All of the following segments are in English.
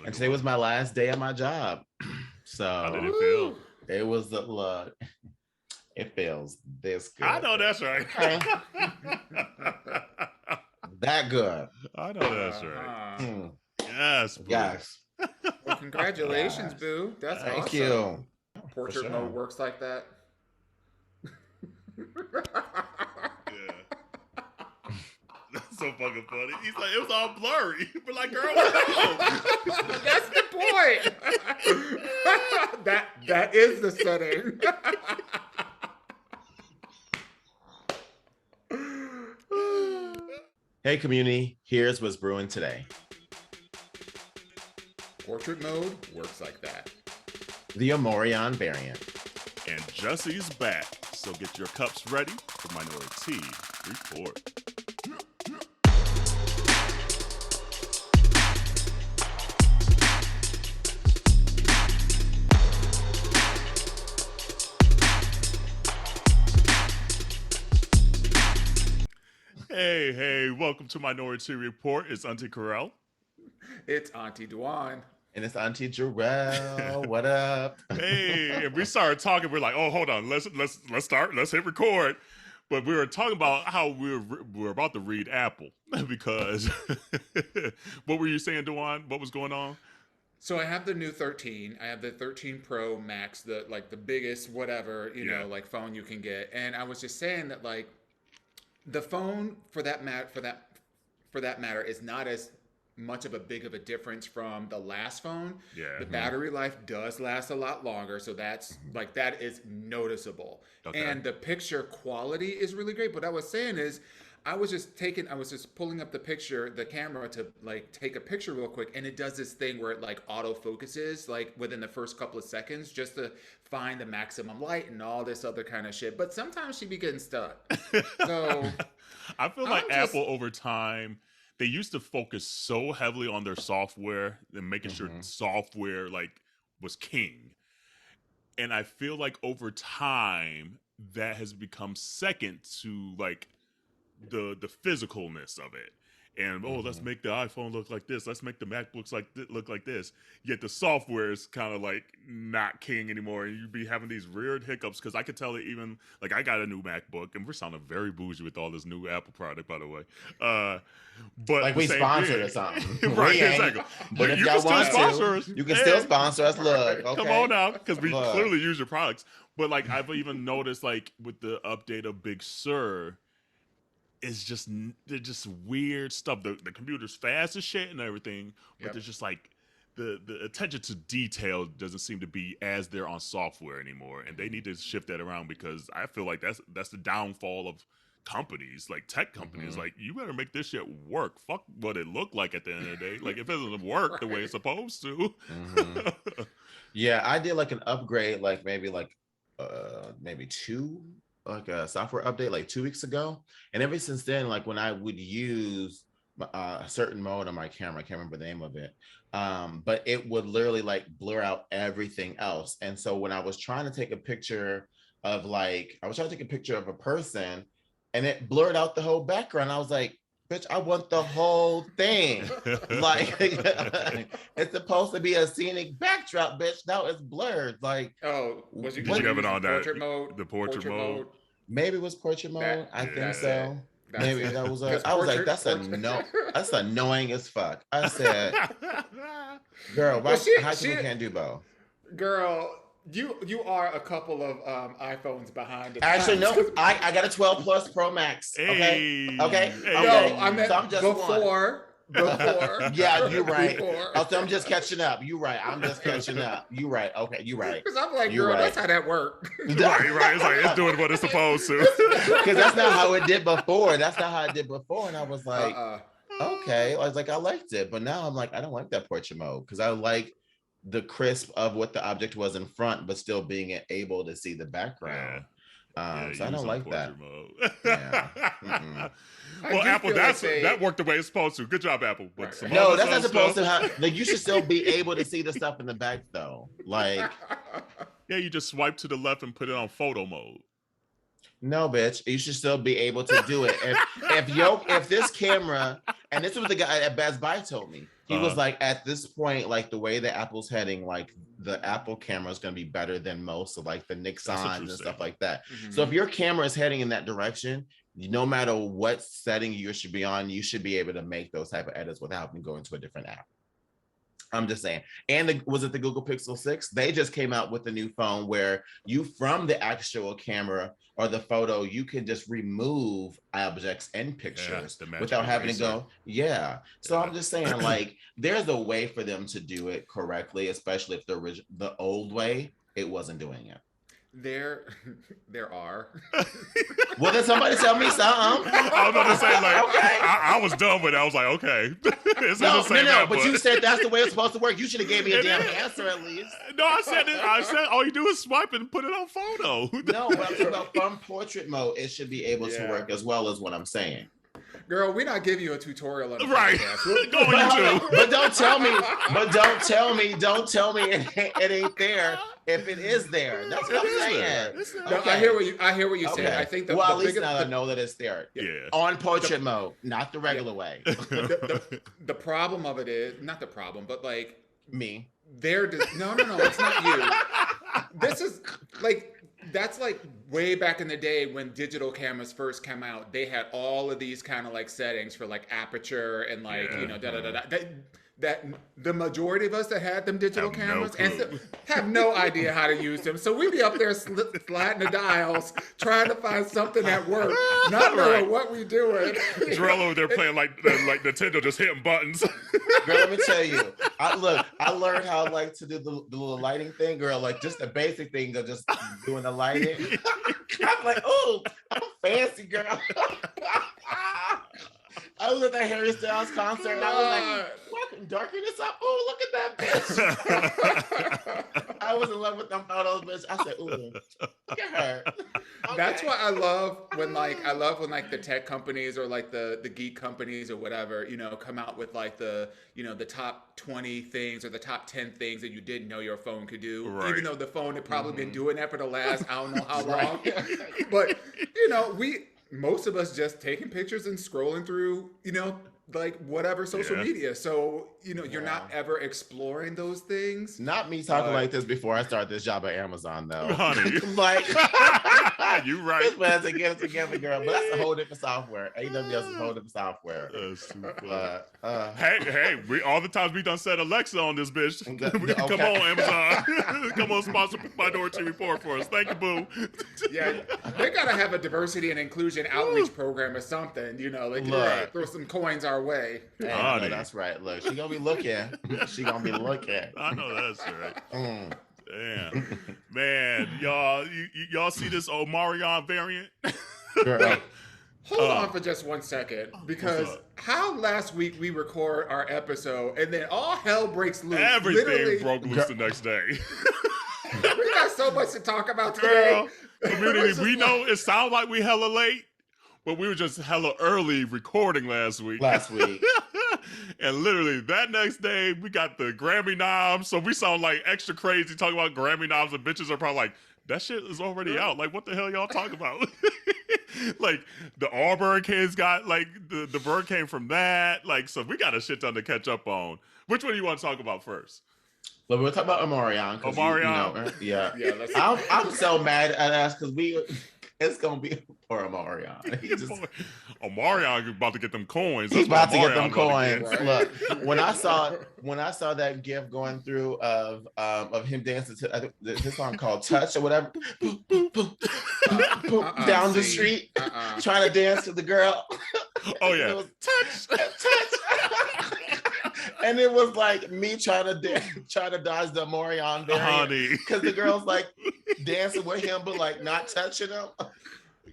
And today was my last day at my job. So how did it feel? It was the look. It feels this good. I know that's right. Okay. That good. I know that's right. Yes, boo. Yes. Well, congratulations, boo. That's Thank awesome. you. Portrait mode works like that. Yeah. That's so fucking funny. He's like, it was all blurry. But like, girl, no. That's the point. that is the setting. Hey community, here's what's brewing today. Portrait mode works like that. The Omarion variant. And Jesse's back. So get your cups ready for Minority Report. Hey, welcome to Minority Report. It's Auntie Kerel. It's Auntie Dawon. And it's Auntie Jerrell. What up? Hey, and we started talking. We're like, oh, hold on. Let's start. Let's hit record. But we were talking about how we're about to read Apple because what were you saying, Dawon? What was going on? So I have the new 13. I have the 13 Pro Max, the biggest whatever, you know, like phone you can get. And I was just saying that like the phone for that matter is not as much of a big of a difference from the last phone. Yeah. The battery life does last a lot longer, so that's like that is noticeable. Okay. And the picture quality is really great. But what I was saying is I was just pulling up the camera to like take a picture real quick, and it does this thing where it like auto focuses like within the first couple of seconds just to find the maximum light and all this other kind of shit. But sometimes she be getting stuck. So I feel like Apple over time, they used to focus so heavily on their software and making sure software like was king. And I feel like over time that has become second to like the physicalness of it. And let's make the iPhone look like this. Let's make the MacBooks look like this. Yet the software is kind of like not king anymore, and you'd be having these weird hiccups. Because I could tell that even like I got a new MacBook, and we're sounding very bougie with all this new Apple product, by the way. But like we sponsored or something, right? Exactly. But if you y'all can want still sponsor us. You can still sponsor us. Look, okay. Come on now, because we clearly use your products. But like I've even noticed, like with the update of Big Sur. They're just weird stuff. The computer's fast as shit and everything, but there's just like the attention to detail doesn't seem to be as there on software anymore, and they need to shift that around because I feel like that's the downfall of companies, like tech companies. Like you better make this shit work. Fuck what it looked like at the end of the day. Like if it doesn't work the way it's supposed to. Yeah, I did like an upgrade, like maybe two. Like a software update like 2 weeks ago, and ever since then, like when I would use a certain mode on my camera, I can't remember the name of it, but it would literally like blur out everything else. And so when I was trying to take a picture of a person, and it blurred out the whole background, I was like, bitch, I want the whole thing. Like it's supposed to be a scenic backdrop, bitch. Now it's blurred. Like, did you have it on that portrait mode? The portrait mode. Maybe it was portrait mode. I think so. Maybe that was. I was like, that's that's annoying as fuck. I said, girl, how come we can't do both? Girl. You are a couple of iPhones behind us. Actually, no. I got a 12 Plus Pro Max. Okay. Okay. No, I meant so I'm just before. Yeah, you're right. I'm just catching up. You're right. I'm just catching up. You're right. Okay, you're right. Because I'm like, girl, that's how that works. Right. It's like it's doing what it's supposed to. Because that's not how it did before. And I was like, okay. I was like, I liked it. But now I'm like, I don't like that portrait mode because I like the crisp of what the object was in front, but still being able to see the background. So I don't like that. Well, Apple, that worked the way it's supposed to. Good job, Apple. But no, that's not supposed to happen. Like you should still be able to see the stuff in the back, though. Like, you just swipe to the left and put it on photo mode. No, bitch. You should still be able to do it. If this camera, and this was the guy at Best Buy told me, he was like, at this point, like the way that Apple's heading, like the Apple camera is going to be better than most of like the Nixons and stuff like that. Mm-hmm. So if your camera is heading in that direction, no matter what setting you should be on, you should be able to make those type of edits without having to go into a different app. I'm just saying. And was it the Google Pixel 6? They just came out with a new phone where you, from the actual camera or the photo, you can just remove objects and pictures without having to go. Yeah. So I'm just saying, like, there's a way for them to do it correctly, especially if the old way, it wasn't doing it. There are. Well, then somebody tell me something. I was about to say, like, okay. I was done with it. I was like, okay. No, but you said that's the way it's supposed to work. You should have gave me a damn answer at least. No, I said all you do is swipe and put it on photo. No, but I'm talking about from portrait mode, it should be able to work as well as what I'm saying. Girl, we're not giving you a tutorial on the right. But don't tell me it ain't there if it is there. That's what I'm saying. No, okay. I hear what you're saying. I think at least now I know that it's there. Yeah. On portrait mode, not the regular way. The problem of it is not the problem, but like me. No, it's not you. This is like that's like way back in the day when digital cameras first came out. They had all of these kind of like settings for like aperture and like that the majority of us that had them digital cameras have no idea how to use them. So we'd be up there sliding the dials, trying to find something that worked, not knowing what we doing. Jerrell over there playing like Nintendo, just hitting buttons. Girl, let me tell you, I learned how like to do the little lighting thing, girl. Like just the basic thing of just doing the lighting. I'm like, oh, I'm fancy, girl. I was at that Harry Styles concert and I was like, what? Darken this up? Oh, look at that bitch. I was in love with them photos, bitch. I said, ooh, look at her. Okay. That's why I love when the tech companies or like the geek companies or whatever, come out with like the top 20 things or the top 10 things that you didn't know your phone could do. Right. Even though the phone had probably been doing that for the last, I don't know how long. But, most of us just taking pictures and scrolling through, like whatever social media. So, you're not ever exploring those things. Not me talking like this before I start this job at Amazon, though. Honey. Like, you right. This man's to get it together, girl. But that's a whole different software. AWS is a whole different software. Hey, all the times we done said Alexa on this bitch. Come on, Amazon. Come on, sponsor Minority Report for us. Thank you, boo. Yeah, they gotta have a diversity and inclusion outreach program or something. Throw some coins our way. Hey, that's right. Look, she gonna be looking. I know that's right. Damn, man, y'all see this Omarion variant? Girl. Hold on for just 1 second, because how last week we record our episode and then all hell breaks loose. Everything broke loose the next day. We got so much to talk about today. Girl, community, we know it sounds like we hella late, but we were just hella early recording last week. And literally that next day, we got the Grammy noms. So we sound like extra crazy talking about Grammy noms, and bitches are probably like, that shit is already out. Like, what the hell y'all talking about? Like, the Auburn kids got, like, the bird came from that. Like, so we got a shit ton to catch up on. Which one do you want to talk about first? Well, we'll talk about Omarion. Yeah. I'm so mad at us because it's going to be for Omarion. Omarion about to get them coins. He's about to get them coins. Look, when I saw that gif going through of him dancing to this song called Touch or whatever, down the street, trying to dance to the girl. Oh yeah, touch. And it was like me trying to dodge the Omarion variant because the girl's like dancing with him but like not touching him.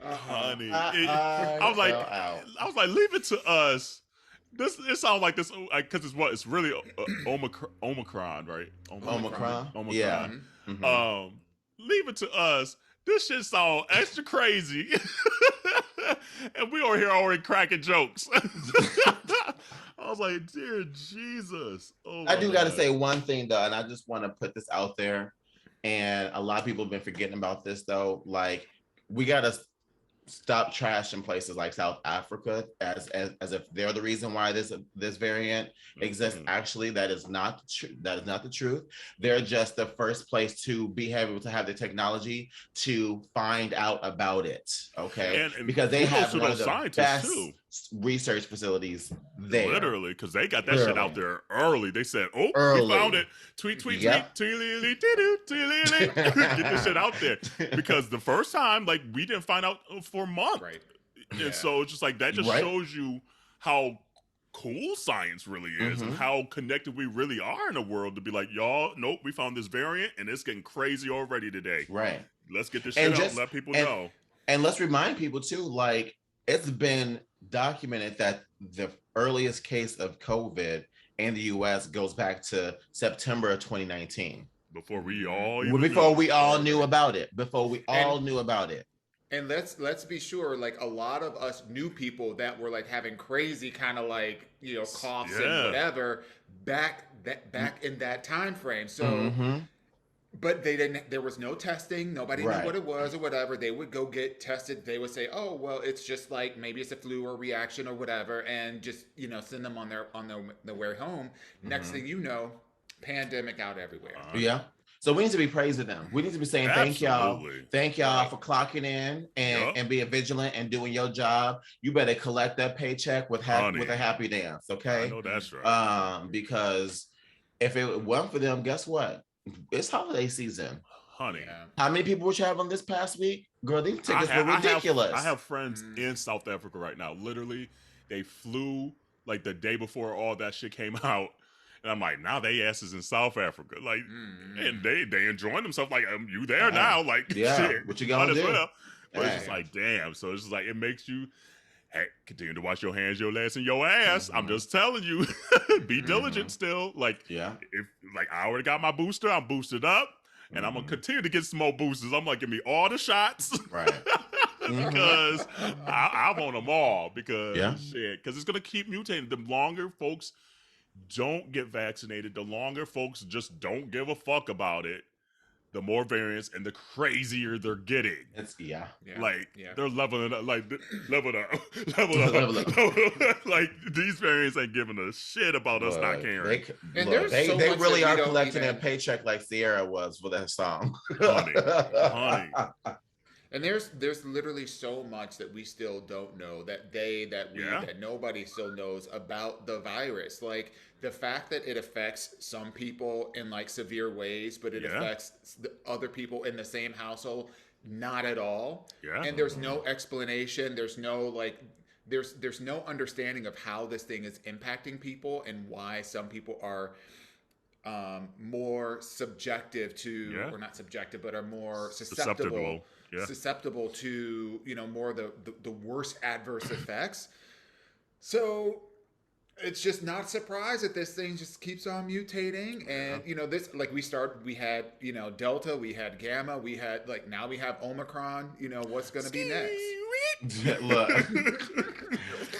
Honey, I was like, leave it to us. It sounds like this because it's really Omicron, right? Omicron. Yeah. Mm-hmm. Leave it to us. This shit sound extra crazy, and we over here already cracking jokes. I was like, dear Jesus. I do got to say one thing though, and I just want to put this out there, and a lot of people have been forgetting about this though. Like, we gotta stop trashing places like South Africa as if they're the reason why this variant exists. Actually, that is not true. That is not the truth. They're just the first place to be able to have the technology to find out about it. Okay, and because they have one of the best too. research facilities there. Literally, because they got that shit out there early. They said, "Oh, we found it." Tweet, Yep. tweet, get this shit out there. Because the first time, like, we didn't find out for months, Right. And so it's just like that just shows you how cool science really is and how connected we really are in the world to be like, y'all, nope, we found this variant and it's getting crazy already today. Right. Let's get this shit out and let people know. And let's remind people too, like, it's been documented that the earliest case of COVID in the US goes back to September of 2019. Before we all knew about it. Before we all knew about it. And let's be sure, like, a lot of us knew people that were like having crazy kind of like, you know, coughs and whatever back in that time frame. So but they didn't, there was no testing, nobody knew what it was or whatever. They would go get tested. They would say, oh, well, it's just like maybe it's a flu or reaction or whatever, and just, you know, send them on their way home. Next thing you know, pandemic out everywhere. Yeah. So we need to be praising them. We need to be saying thank y'all for clocking in and being vigilant and doing your job. You better collect that paycheck with a happy dance, okay? I know that's right. Because if it wasn't for them, guess what? It's holiday season. Honey. How many people were traveling this past week? Girl, these tickets were ridiculous. I have friends in South Africa right now. Literally, they flew like the day before all that shit came out. And I'm like, now they asses in South Africa. Like, and they enjoying themselves. Like, you there now. Like, shit. What you gonna do? Well. But it's just like, damn. So it's just like, it makes you, hey, continue to wash your hands, your legs, and your ass. I'm just telling you, be diligent still. Like, if like I already got my booster, I'm boosted up. And I'm going to continue to get some more boosters. I'm like, give me all the shots. Right. Because I want them all. Because, because it's going to keep mutating. The longer folks don't get vaccinated, the longer folks just don't give a fuck about it, the more variants and the crazier they're getting. They're leveling up, level up. Like, these variants ain't giving a shit about us not caring. They really are collecting a paycheck like Sierra was for that song. honey. And there's literally so much that we still don't know, that nobody still knows about the virus. Like, the fact that it affects some people in like severe ways, but it affects the other people in the same household not at all. And there's no explanation. There's no like there's no understanding of how this thing is impacting people and why some people are more subjective to, or not subjective, but are more susceptible to, you know, more the worst adverse effects. So it's just not surprised that this thing just keeps on mutating. And, you know, this, like, we had, you know, Delta, we had Gamma, we had, like, now we have Omicron. You know, what's going to be next? Look,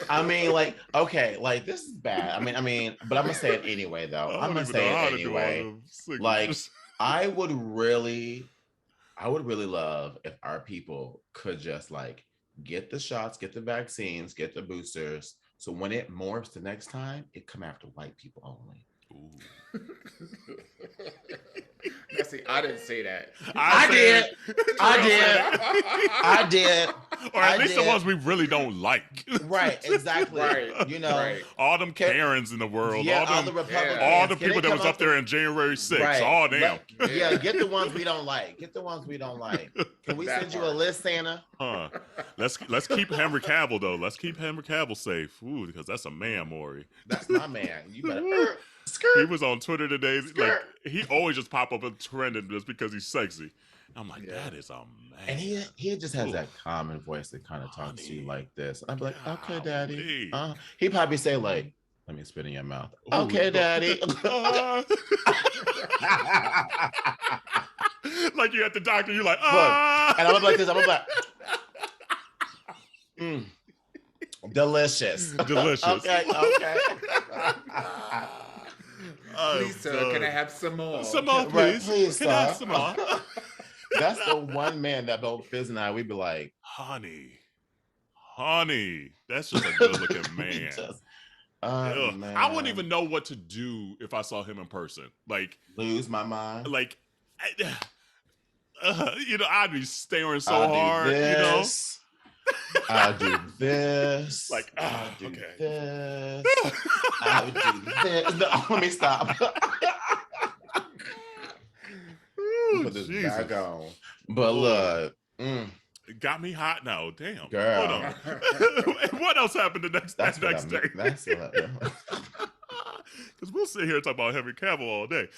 I mean, like, okay, like, this is bad. I mean, but I'm going to say it anyway, though. I'm going to say it anyway. Like, I would really love if our people could just, like, get the shots, get the vaccines, get the boosters. So when it morphs the next time, it come after white people only. Ooh. Now, see, I didn't say that. I did. Or at least the ones we really don't like. Right, exactly. Right. You know, all them Karens in the world. All the Republicans. All the people that was up there in January 6th. Right. All them. Get the ones we don't like. Can we send you a list, Santa? Let's keep Henry Cavill, though. Let's keep Henry Cavill safe. Ooh, because that's a man, Maury. That's my man. You better. He was on Twitter today. Like, he always just pop up and trending just because he's sexy. I'm like, that is a man. And he just has that common voice that kind of talks to you like this. I'm like, okay, daddy. He probably say like, let me spit in your mouth. Ooh, okay, daddy. Like you at the doctor, you're like, and I'm like this. I'm like, delicious. Okay. Please, sir, can I have some more? Some more, please. Right, please, can I have some more? That's the one man that both Fizz and I, we'd be like, honey, honey, that's just a good looking man. Man. I wouldn't even know what to do if I saw him in person. Like, lose my mind. Like, I'd be staring so hard. I'll do this. Like, I'll do okay. this. I'll do this. No, let me stop. Put this back on. But look. It got me hot now. Damn. Girl. Hold on. What else happened the next day? Because we'll sit here and talk about Henry Cavill all day.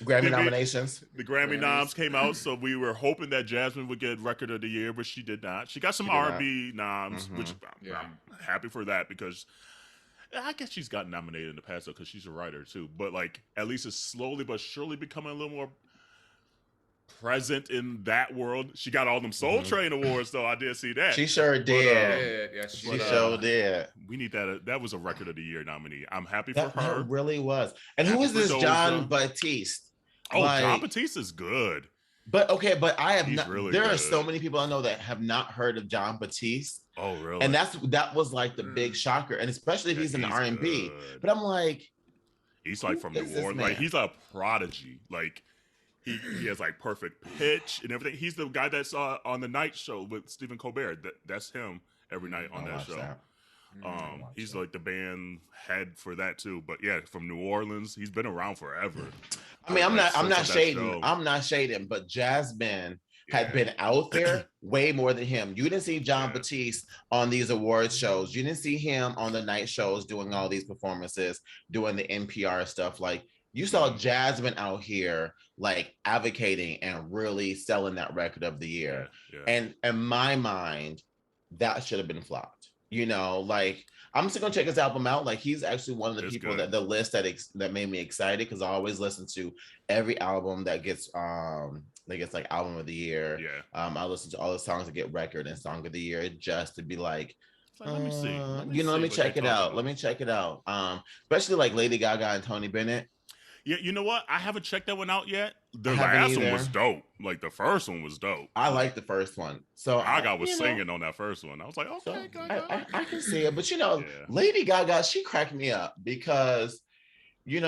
Grammy nominations. The Grammy noms came out, so we were hoping that Jasmine would get Record of the Year, but she did not. She got some R&B noms, which I'm happy for that, because I guess she's gotten nominated in the past, though, because she's a writer, too. But, like, at least it's slowly but surely becoming a little more present in that world. She got all them Soul Train awards, though. I did see that. She sure did. Yes, she sure did. We need that. That was a Record of the Year nominee. I'm happy for her. That really was. And who is this John Batiste? Oh, John Batiste is good. But I have He's not. Really there good. are so many people I know that have not heard of John Batiste. Oh, really? And that was like the big shocker, and especially if he's in the R&B. But I'm like, he's like from New Orleans. Like, he's a prodigy. Like, he has like perfect pitch and everything. He's the guy that's on the night show with Stephen Colbert. That's him every night on that show. He's like the band head for that too. But yeah, from New Orleans, he's been around forever. I mean, I'm not shading, but Jasmine had been out there way more than him. You didn't see John Batiste on these awards shows. You didn't see him on the night shows doing all these performances, doing the NPR stuff. Like, you saw Jasmine out here, like, advocating and really selling that Record of the Year. And in my mind, that should have been flopped. Like, I'm still gonna check his album out. Like, he's actually one of the people that the list that made me excited, because I always listen to every album that gets like Album of the Year. I listen to all the songs that get Record and Song of the Year, just to be like, let me see. Let me check it out. Let me check it out. Especially like Lady Gaga and Tony Bennett. Yeah, you know what? I haven't checked that one out yet. The last one was dope. Like, the first one was dope. I like the first one. So Gaga was singing on that first one. I was like, okay, Gaga. I can see it. But Lady Gaga, she cracked me up, because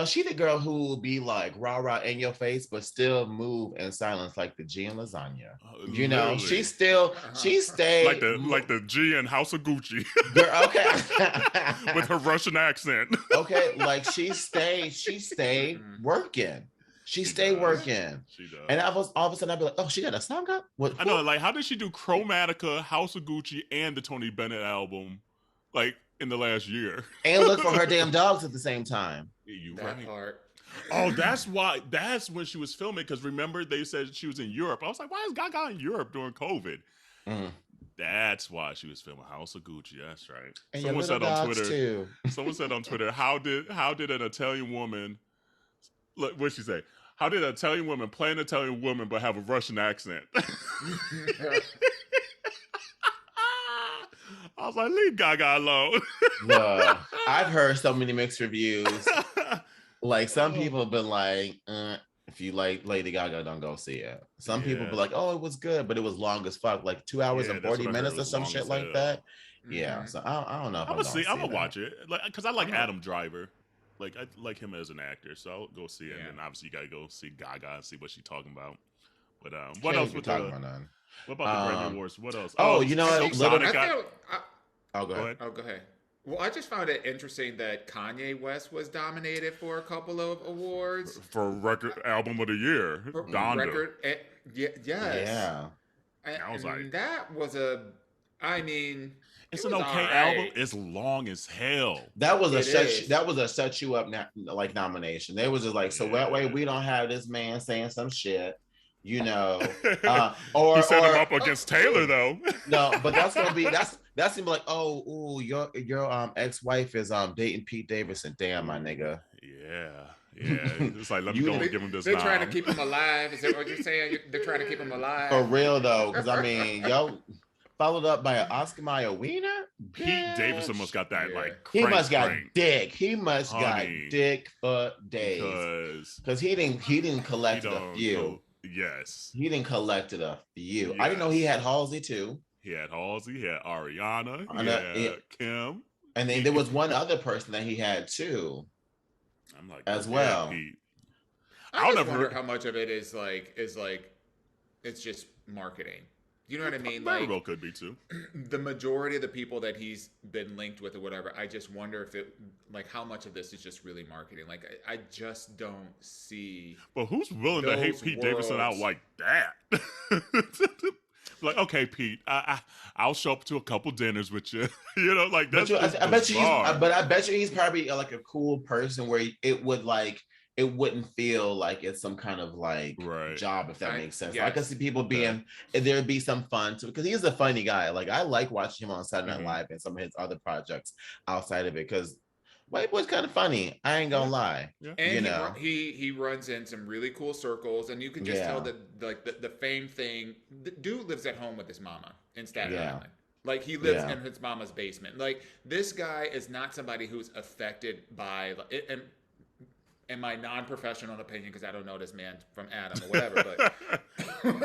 she the girl who will be like rah-rah in your face, but still move in silence like the G in lasagna. She stayed like the G in House of Gucci. Girl, okay. With her Russian accent. Okay, like she stayed working. She stayed working. She does. And all of a sudden I'd be like, oh, she got a song up? I know, like, how did she do Chromatica, House of Gucci, and the Tony Bennett album, like, in the last year? And Look for Her Damn Dogs at the same time. Part. Oh, that's when she was filming, because remember they said she was in Europe. I was like, why is Gaga in Europe during COVID? That's why she was filming House of Gucci. That's right. And someone said on Twitter, how did an Italian woman, look, what'd she say? How did an Italian woman play an Italian woman but have a Russian accent? I was like, leave Gaga alone. Look, I've heard so many mixed reviews. Like, some people have been like, if you like Lady Gaga, don't go see it. Some people be like, oh, it was good, but it was long as fuck, like 2 hours and 40 minutes or some shit like that. Yeah, so I don't know if I'm gonna watch it, like, because I like Adam Driver. Like, I like him as an actor, so I'll go see it. And then obviously you gotta go see Gaga and see what she's talking about. But what else with talking about none? What about the Grammy Awards? What else? Oh, you know what? Go ahead. Oh, go ahead. Well, I just found it interesting that Kanye West was nominated for a couple of awards. For Record Album of the Year. Donda. Yes. Yeah. I was like, that was it's an okay album. It's long as hell. That was a set you up like nomination. They was just like, so that way we don't have this man saying some shit, or he set him up against Taylor though. No, but that's gonna be that's gonna be like, oh, your ex-wife is dating Pete Davidson. Damn, my nigga. Yeah. It's like, let me go and give him this. They're trying to keep him alive. Is that what you're saying? They're trying to keep him alive for real though, because I mean, followed up by an Oscar Mayer Wiener. Pete Davidson must got that he must got dick. He must got dick for days because he didn't collect a few. Yes, he didn't collect it a few. I didn't know he had Halsey too. He had Halsey, he had Ariana, he had Kim. And then there was one other person that he had too. I'm like, as well. Pete. I just wonder how much of it is it's just marketing. You know what I mean? Very well could be too. The majority of the people that he's been linked with or whatever, I just wonder if it, like, how much of this is just really marketing. Like, I just don't see. But who's willing to hate Pete Davidson out like that? Like, okay, Pete, I'll show up to a couple dinners with you. You know, like that's. I bet you he's probably like a cool person where it wouldn't feel like it's some kind of like job, if that makes sense. Yes. I can see people being, there'd be some fun too, because he's a funny guy. Like, I like watching him on Saturday Night Live and some of his other projects outside of it, because White Boy's kind of funny. I ain't gonna lie. Yeah. And he runs in some really cool circles, and you can just tell that like the fame thing. The dude lives at home with his mama in Staten Island. Like, he lives in his mama's basement. Like, this guy is not somebody who's affected by it. In my non-professional opinion, because I don't know this man from Adam or whatever,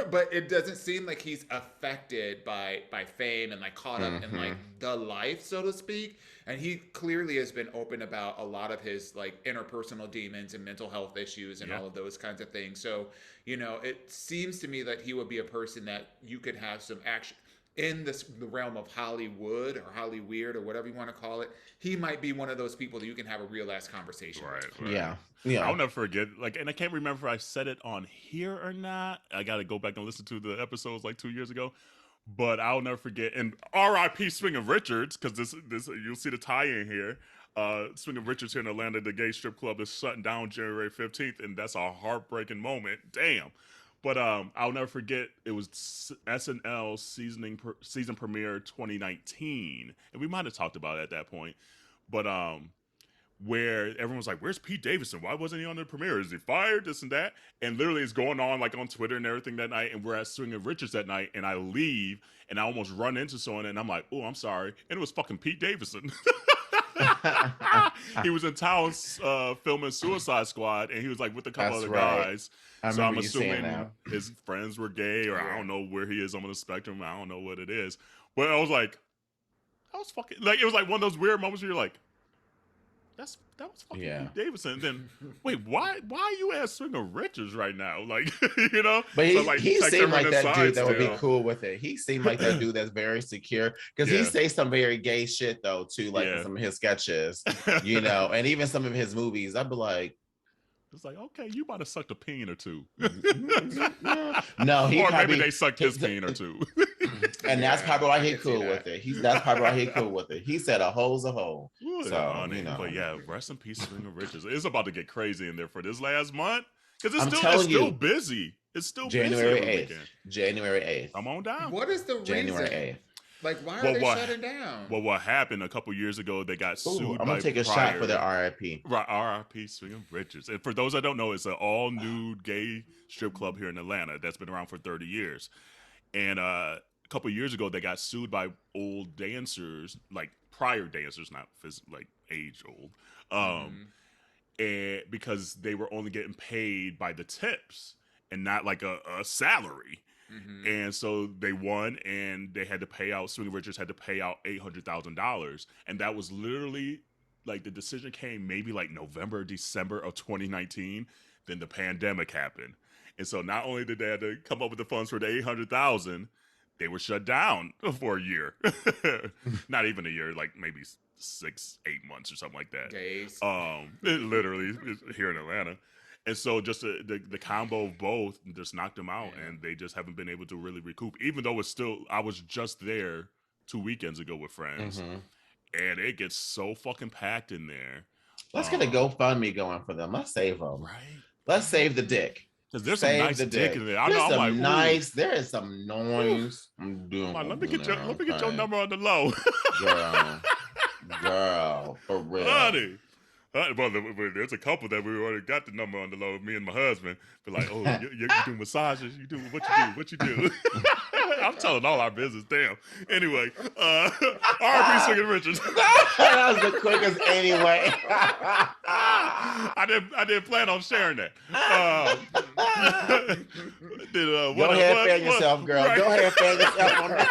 but it doesn't seem like he's affected by fame and like caught up in like the life, so to speak. And he clearly has been open about a lot of his like interpersonal demons and mental health issues and all of those kinds of things. So, you know, it seems to me that he would be a person that you could have some action in the realm of Hollywood or Hollyweird or whatever you want to call it. He might be one of those people that you can have a real ass conversation with. Right. Yeah. I'll never forget, like, and I can't remember if I said it on here or not. I got to go back and listen to the episodes like 2 years ago. But I'll never forget, and R.I.P. Swingin' Richards, because this you'll see the tie-in here. Swingin' Richards here in Atlanta, the gay strip club is shutting down January 15th, and that's a heartbreaking moment. Damn. But I'll never forget, it was SNL season premiere 2019, and we might have talked about it at that point. But where everyone was like, "Where's Pete Davidson? Why wasn't he on the premiere? Is he fired? This and that?" And literally, it's going on like on Twitter and everything that night. And we're at Swingin' Richards that night, and I leave, and I almost run into someone, and I'm like, "Oh, I'm sorry," and it was fucking Pete Davidson. He was in town filming Suicide Squad, and he was like with a couple other guys. So I'm assuming his friends were gay, or I don't know where he is on the spectrum. I don't know what it is. But I was like, that was fucking, like, it was like one of those weird moments where you're like, that was fucking Pete Davidson. And then, wait, why are you at Swingin' Richards right now? Like, you know? But he seemed like that dude that would be cool with it. He seemed like that dude that's very secure, because he says some very gay shit though too, like in some of his sketches, you know, and even some of his movies. I'd be like, it's like, okay, you might have sucked a peen or two. No, or maybe they sucked his peen or two. And that's probably why he cool with it. That's probably why he cool with it. He said a hole's a hole. Ooh, so, you know. But yeah, rest in peace, Swingin' Richards. It's about to get crazy in there for this last month, because it's still busy. It's still January busy 8th. January 8th. I'm on down. What is the January reason? 8th. Like, why are they shutting down? Well, what happened a couple years ago, they got sued. I'm going to take a shot for their RIP. Right, RIP Swingin' Richards. And for those that don't know, it's an all-nude gay strip club here in Atlanta that's been around for 30 years. And a couple years ago, they got sued by old dancers, like prior dancers, not like age old, and because they were only getting paid by the tips and not like a salary. Mm-hmm. And so they won, and they had to pay out. Swingin' Richards had to pay out $800,000, and that was literally like the decision came maybe like November, December of 2019. Then the pandemic happened, and so not only did they have to come up with the funds for the $800,000, they were shut down for a year. Not even a year, like maybe 6-8 months or something like that. Days. Literally here in Atlanta. And so just the combo of both just knocked them out, and they just haven't been able to really recoup. Even though it's still, I was just there 2 weekends ago with friends, and it gets so fucking packed in there. Let's get a GoFundMe going for them. Let's save them. Right. Let's save the dick. Because there's some nice dick in there. I know. I'm like, there is some noise. Let me get your number on the low. Girl, for real. Honey. Well, there's a couple that we already got the number on the low. Me and my husband. But like, oh, you do massages. You do what you do. I'm telling all our business. Damn. Anyway, R.I.P. Swingin' Richards. That was the quickest anyway. I didn't plan on sharing that. Go ahead, fan yourself, girl. Right. Go ahead, fan yourself on that.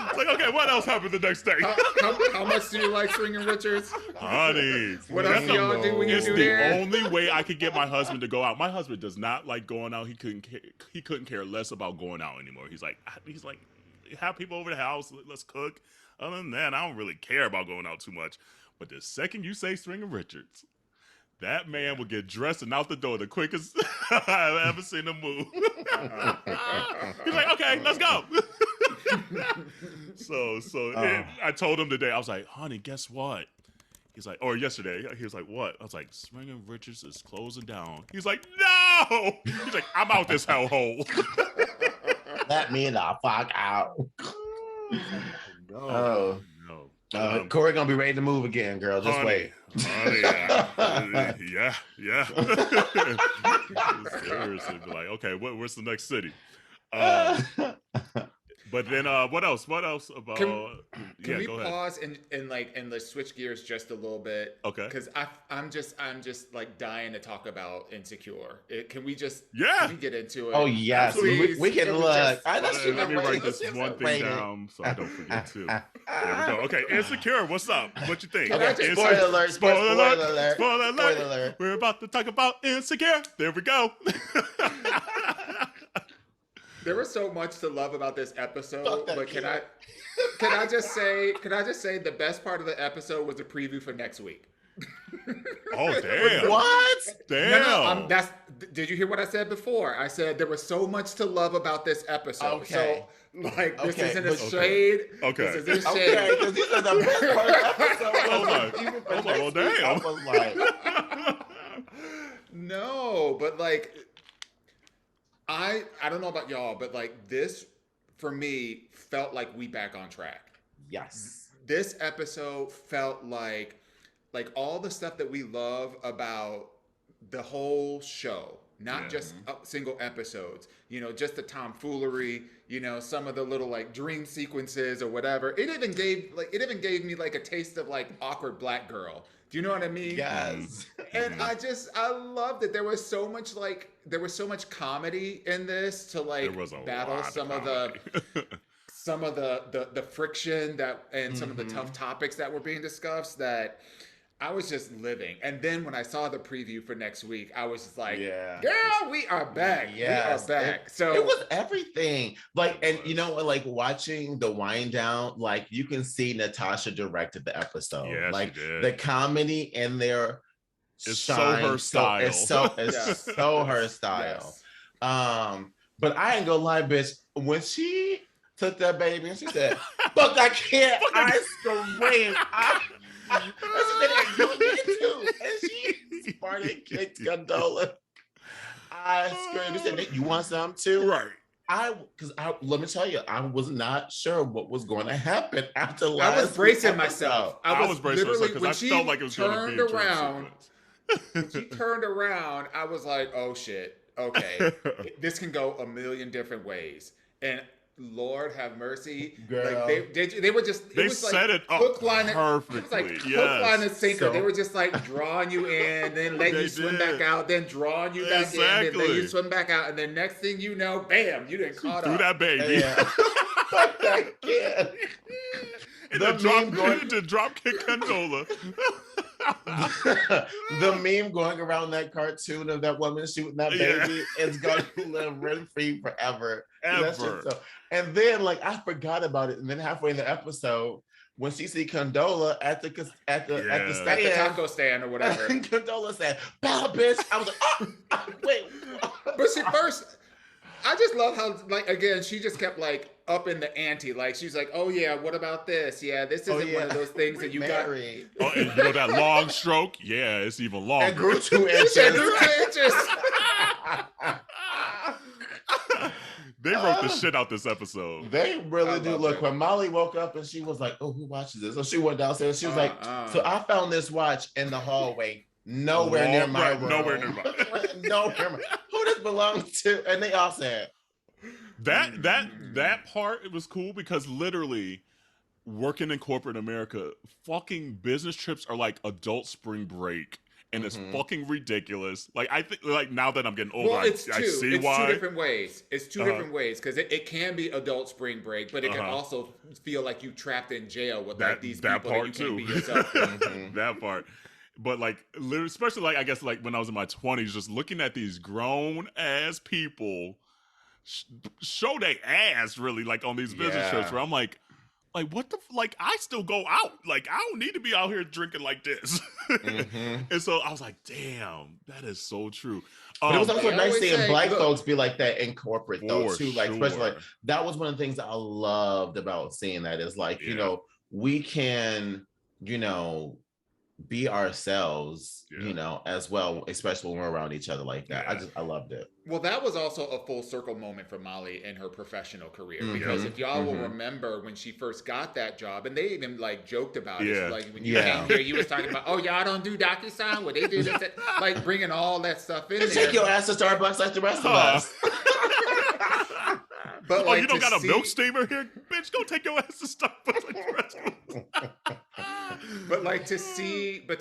It's like, okay, what else happened the next day? How much do you like swinging Richards? Honey. What else do y'all do when you do there? It's the only way I could get my husband to go out. My husband does not like going out. He couldn't care less about going out anymore. He's like, have people over the house, let's cook. Other than that, I don't really care about going out too much. But the second you say swinging Richards, that man will get dressed and out the door the quickest I've ever seen him move. He's like, okay, let's go. I told him today, I was like, honey, guess what? He's like, or yesterday, he was like, what? I was like, Swinging Richards is closing down. He's like, no! He's like, I'm out this hellhole. Let me the fuck out. No. Corey gonna be ready to move again, girl. Just wait. Honey, yeah. Seriously, be like, okay, where's the next city? But then, what else? What else about? Can we pause and let's switch gears just a little bit? Okay. Because I'm just like dying to talk about Insecure. Can we just? Yeah. Can we get into it? Oh yes, we can look. Let me write this one thing down so I don't forget too. There we go. Okay, Insecure. What's up? What you think? Okay, spoiler alert. Spoiler alert. We're about to talk about Insecure. There we go. There was so much to love about this episode, but can I just say the best part of the episode was the preview for next week. Oh damn! What? Damn! No, did you hear what I said before? I said there was so much to love about this episode. Okay. So, this isn't a shade. Okay. This isn't a shade. Okay, because these are the best part of the episode. Oh, damn! I was like, no, but like. I don't know about y'all, but like this, for me, felt like we back on track. Yes. This episode felt like all the stuff that we love about the whole show, not just single episodes, just the tomfoolery, some of the little like dream sequences or whatever. It even gave me like a taste of like awkward black girl. Do you know what I mean? Yes. And I loved it. There was so much comedy in this to like battle some of the friction and some of the tough topics that were being discussed that I was just living. And then when I saw the preview for next week, I was just like, girl, we are back. Yes. We are back. So it was everything. And you know what, like watching the wind down, like you can see Natasha directed the episode. Yeah, like she did. the comedy in there is so her style. It's so her style. Yes. But I ain't gonna lie, bitch, when she took that baby and she said, fuck, I can't, I screamed. And she said, and she farted, kicked Condola. I screamed. She said, you want some too? Right. Let me tell you, I was not sure what was going to happen after last. I was bracing myself. I was bracing myself because I felt like it was going to be around. When she turned around, I was like, oh shit, okay. This can go a million different ways. And Lord have mercy. Girl. Like they were just they set it up perfectly. It was like hook, line, and sinker. So, they were just like drawing you in, then letting you swim back out, then drawing you back in, then letting you swim back out, and then next thing you know, bam, you didn't caught up. Through that baby. Yeah. Fuck that kid. The drop kick Condola. The meme going around that cartoon of that woman shooting that baby is going to live rent-free forever. Ever. And then, like, I forgot about it. And then halfway in the episode, when she see Condola at the taco stand or whatever, and Condola said, "Bow, bitch." I was like, oh, wait. But see, first, I just love how, like, again, she just kept like up in the ante. Like, she's like, "Oh yeah, what about this? Yeah, this isn't one of those things that you married. Oh, and you know that long stroke? Yeah, it's even longer. And grew 2 inches. They wrote the shit out this episode. They really do. Look, when Molly woke up and she was like, "Oh, who watches this?" So she went downstairs. She was like, "So I found this watch in the hallway, nowhere near my room. Nowhere near my Who does belong to?" And they all said that part. It was cool because literally working in corporate America, fucking business trips are like adult spring break. and it's fucking ridiculous. Like I think, like now that I'm getting older, well, I see why. It's two different ways. It's two different ways because it can be adult spring break, but it can also feel like you trapped in jail with like these people that you can't be yourself. That part. But like, especially like I guess like when I was in my 20s, just looking at these grown ass people show their ass really like on these business trips where I'm like what the like I still go out, like I don't need to be out here drinking like this. And so I was like, damn, that is so true. But it was also nice seeing Black folks be like that in corporate though too, like especially like that was one of the things that I loved about seeing that is like you know we can be ourselves, as well, especially when we're around each other like that. I loved it. Well, that was also a full circle moment for Molly in her professional career because if y'all will remember when she first got that job, and they even like joked about it. So, like when you came here, you was talking about, oh, y'all don't do DocuSign, well, they do this, like bringing all that stuff in. Take your ass to Starbucks like the rest of us. But like, you don't got a milk steamer here, bitch? Go take your ass to Starbucks like the rest of us. But to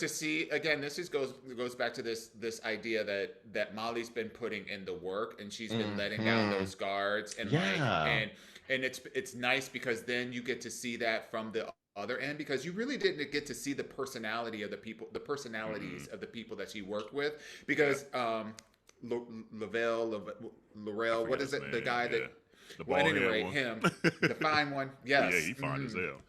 see again, this just goes back to this idea that Molly's been putting in the work and she's been letting down those guards and and it's nice because then you get to see that from the other end because you really didn't get to see the personalities of the people that she worked with because L'Rell, what is it? The guy that. Well, at any rate, him, the fine one, yes. Yeah, he fine as hell.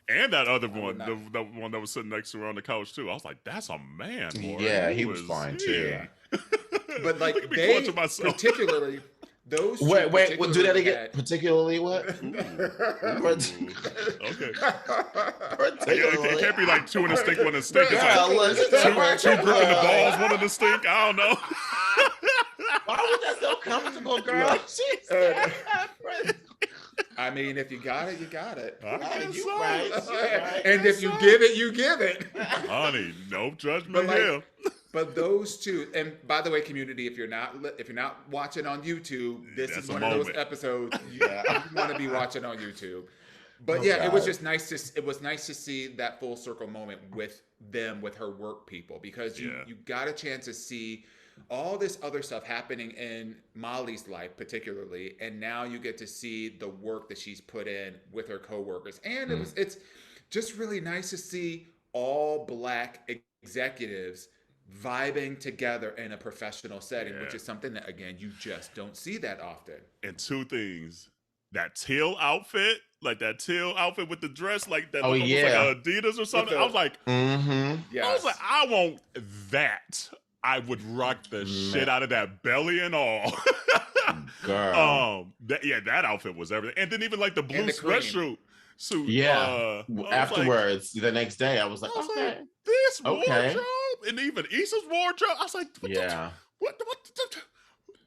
And that other one, the one that was sitting next to her on the couch too. I was like, that's a man, boy. Yeah, he was fine too. But like they particularly those. Wait, we'll do that again. Particularly what? Okay. It can't be like two in the stink, one in the stink. It's like two gripping the balls, one in the stink. I don't know. Why was that so comfortable, girl? I mean, if you got it, you got it. You right. And if you give it, you give it. Honey, no judgment here. But those two, and by the way, community, if you're not watching on YouTube, this is one of those episodes you want to be watching on YouTube. But it was just nice to see that full circle moment with them, with her work people, because you got a chance to see all this other stuff happening in Molly's life, particularly, and now you get to see the work that she's put in with her coworkers, and it's just really nice to see all Black executives vibing together in a professional setting, which is something that again you just don't see that often. And two things: that teal outfit, like that teal outfit with the dress, like that, almost like Adidas or something. I was like, I want that. I would rock the shit out of that, belly and all. Girl. That outfit was everything. And then even like the blue sweatshirt suit. Yeah. Afterwards, the next day, I was like, this wardrobe, and even Issa's wardrobe. I was like, what?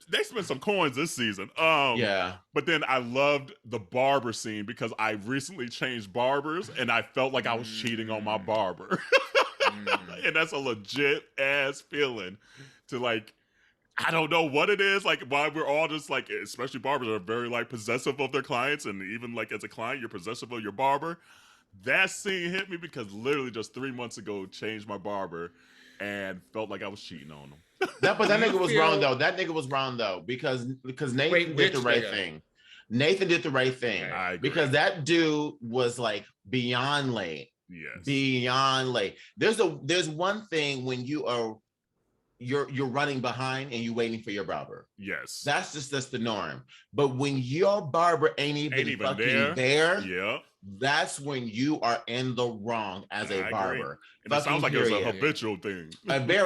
They spent some coins this season. But then I loved the barber scene because I recently changed barbers and I felt like I was cheating on my barber. And that's a legit ass feeling to like, I don't know what it is. Like, why we're all just like, especially barbers are very like possessive of their clients. And even like as a client, you're possessive of your barber. That scene hit me because literally just 3 months ago, changed my barber and felt like I was cheating on him. But that nigga was wrong though. That nigga was wrong though because Nathan did the right thing. Nathan did the right thing because that dude was like beyond late. Yes. Beyond late. There's one thing when you're running behind and you're waiting for your barber. Yes. That's the norm. But when your barber ain't even fucking there, that's when you are in the wrong as a barber. And it sounds like it was a habitual thing. And then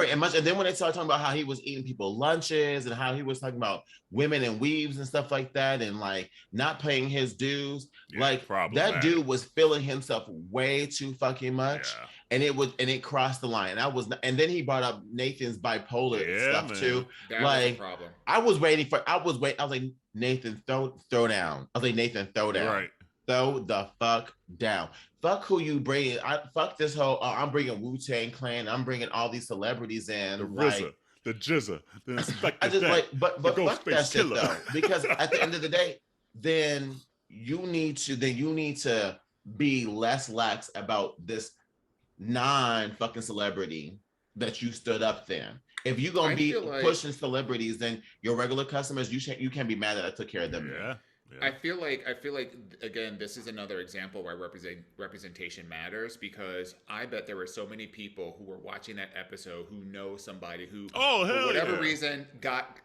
when they started talking about how he was eating people lunches and how he was talking about women and weaves and stuff like that and like not paying his dues, that dude was feeling himself way too fucking much. And it crossed the line. And then he brought up Nathan's bipolar stuff too. That was a problem. I was like, Nathan, throw down. I was like, Nathan, throw down. Right. Throw the fuck down. Fuck who you bring. Fuck this whole. I'm bringing Wu-Tang Clan. I'm bringing all these celebrities in. The RZA, the Jizza, the Inspector. I just Deck, but fuck that shit though. Because at the end of the day, then you need to be less lax about this non-fucking celebrity that you stood up then. If you're gonna be pushing celebrities, then your regular customers, you can't be mad that I took care of them. Yeah. I feel like again, this is another example where representation matters, because I bet there were so many people who were watching that episode who know somebody who, for whatever reason, got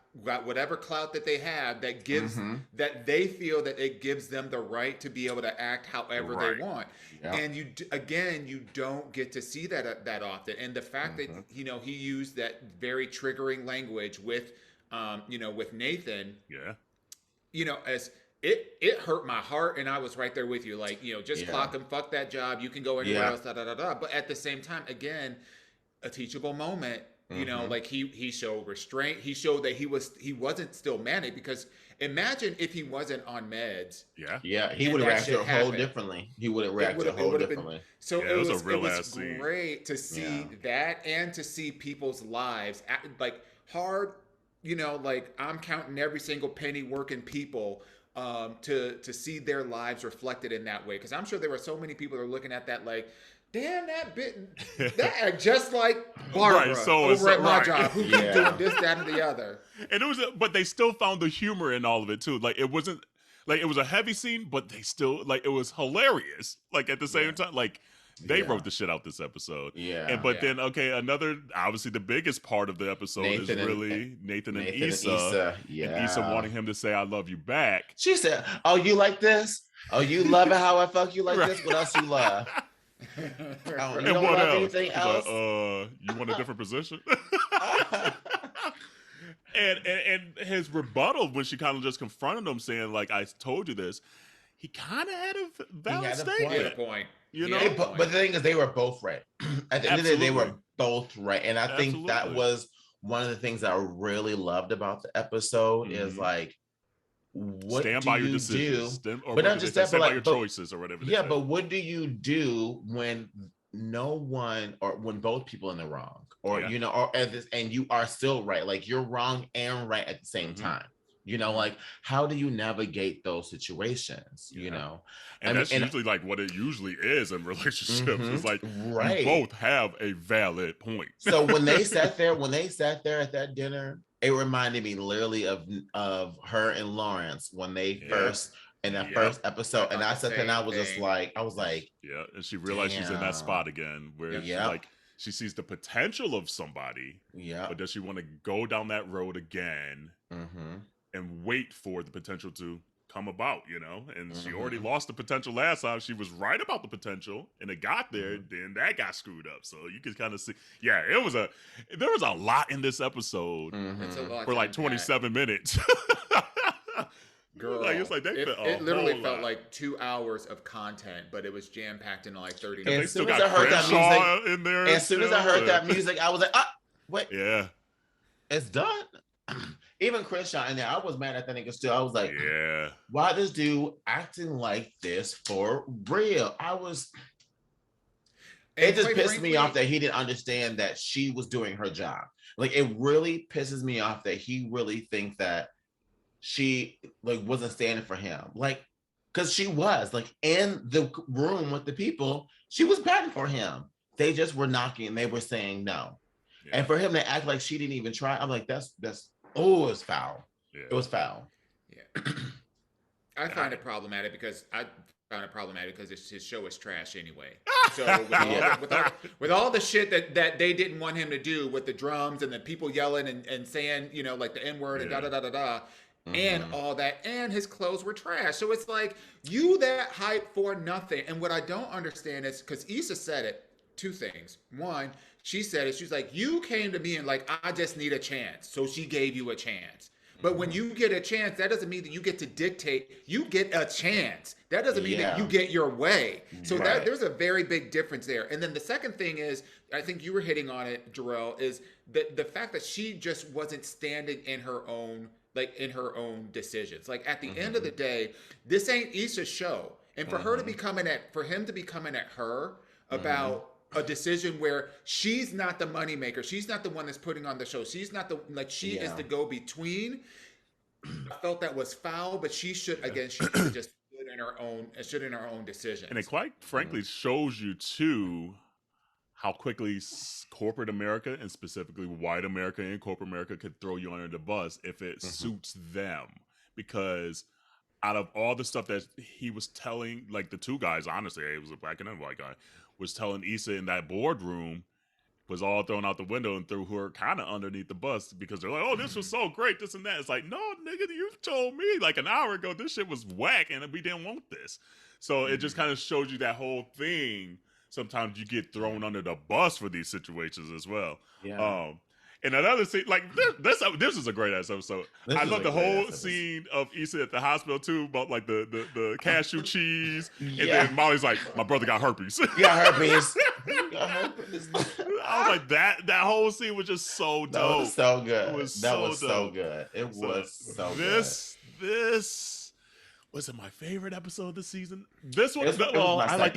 whatever clout that they have that gives that they feel that it gives them the right to be able to act however they want. Yeah. And you don't get to see that often. And the fact that he used that very triggering language with with Nathan, as it hurt my heart, and I was right there with you. Like, just clock him, fuck that job. You can go anywhere else, da da da da. But at the same time, again, a teachable moment. Like he showed restraint. He showed that he wasn't still manic, because imagine if he wasn't on meds. Yeah, he would have reacted a whole differently. He would have reacted a whole differently. So it was great to see that, and to see people's lives like hard. Like, I'm counting every single penny working people. To see their lives reflected in that way, because I'm sure there were so many people that are looking at that like, damn, that act just like Barbara over at my job, who keep doing this, that, and the other. And but they still found the humor in all of it too. Like, it wasn't like it was a heavy scene, but they still, like, it was hilarious. Like, at the same time, like, they wrote the shit out this episode. But then, another, obviously the biggest part of the episode is really Nathan and Issa. And Issa wanting him to say, I love you back. She said, oh, you like this? Oh, you love it how I fuck you like this? What else you love? You don't love anything else? Like, you want a different position? And his rebuttal, when she kind of just confronted him saying, like, I told you this, he kind of had a valid statement. He had a point. But the thing is, they were both right. At the end of the day, they were both right. And I think that was one of the things that I really loved about the episode is, like, what stand by your decisions. But not just that, stand but by your choices or whatever. Yeah, but what do you do when no one, or when both people in the wrong, or and you are still right? Like, you're wrong and right at the same time. Like, how do you navigate those situations? And that's usually like what it usually is in relationships. It's like, you both have a valid point. So when they sat there at that dinner, it reminded me literally of her and Lawrence when they first in that first episode. And I sat there and I was like, and she realized she's in that spot again where like, she sees the potential of somebody, but does she want to go down that road again? And wait for the potential to come about, and she already lost the potential last time. She was right about the potential, and it got there, then that got screwed up. So you can kind of see, there was a lot in this episode for like 27 minutes. Girl, it's like it literally felt like 2 hours of content, but it was jam packed in like 30 minutes. As soon as I heard that music in there, I was like, wait, it's done. Even Crenshaw in there, I was mad at that nigga still. I was like, why this dude acting like this for real? It just pissed me off that he didn't understand that she was doing her job. Like, it really pisses me off that he really thinks that she, like, wasn't standing for him. Like, because she was, like, in the room with the people, she was batting for him. They just were knocking and they were saying no. And for him to act like she didn't even try, I'm like, that's it was foul. It was foul. I find it problematic because his show is trash anyway. So with all the shit that they didn't want him to do, with the drums and the people yelling and saying, like the N-word and da da da da da, and all that, and his clothes were trash. So it's like, you that hype for nothing. And what I don't understand is, because Issa said it, two things. One, she said it. She's like, you came to me and like, I just need a chance. So she gave you a chance. But when you get a chance, that doesn't mean that you get to dictate. You get a chance. That doesn't mean that you get your way. So there's a very big difference there. And then the second thing is, I think you were hitting on it, Jerrell, is the fact that she just wasn't standing in her own decisions. Like, at the end of the day, this ain't Issa's show. And for her to be coming at her about a decision where she's not the moneymaker. She's not the one that's putting on the show. She's not she is the go-between. I felt that was foul, but she should have just stood in her own decision. And it quite frankly shows you too how quickly corporate America, and specifically white America and corporate America, could throw you under the bus if it suits them. Because out of all the stuff that he was telling, like the two guys, honestly, it was a black and a white guy, was telling Issa in that boardroom, was all thrown out the window and threw her kind of underneath the bus, because they're like, oh, this was so great, this and that. It's like, no, nigga, you told me like an hour ago this shit was whack and we didn't want this. So it just kind of shows you that whole thing. Sometimes you get thrown under the bus for these situations as well. Yeah. And another scene, like this is a great ass episode. I love the whole scene of Issa at the hospital too, about like the cashew cheese, and then Molly's like, my brother got herpes. You got herpes. You got herpes. I was like, that whole scene was just so dope. That was so good. It was that so was dope. so good. It was so good. This was it my favorite episode of the season? This one, I like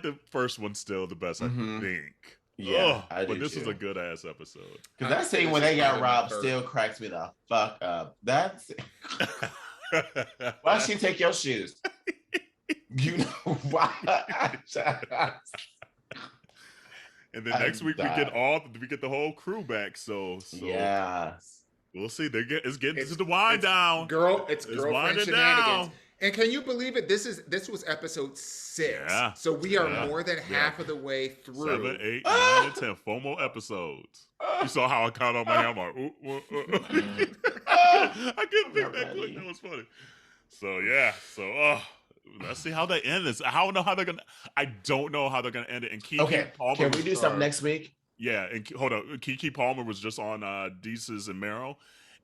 the first one still the best, I think. Yeah, but this is a good ass episode. Because that scene when they got robbed still cracks me the fuck up. That's why she take your shoes? You know why? And then next week we get the whole crew back. So yes, we'll see. It's getting to the wind down. It's girlfriend shenanigans. And can you believe it? This was episode 6. Yeah. So we are more than half of the way through. 7, 8, 9, and 10. 4 more episodes. You saw how I caught on my hand. I'm like, I couldn't think that quick. That was funny. So yeah. So let's see how they end this. I don't know how they're gonna end it. And Keke Palmer. Can we do something next week? Yeah. And hold on. Keke Palmer was just on Deezus and Meryl.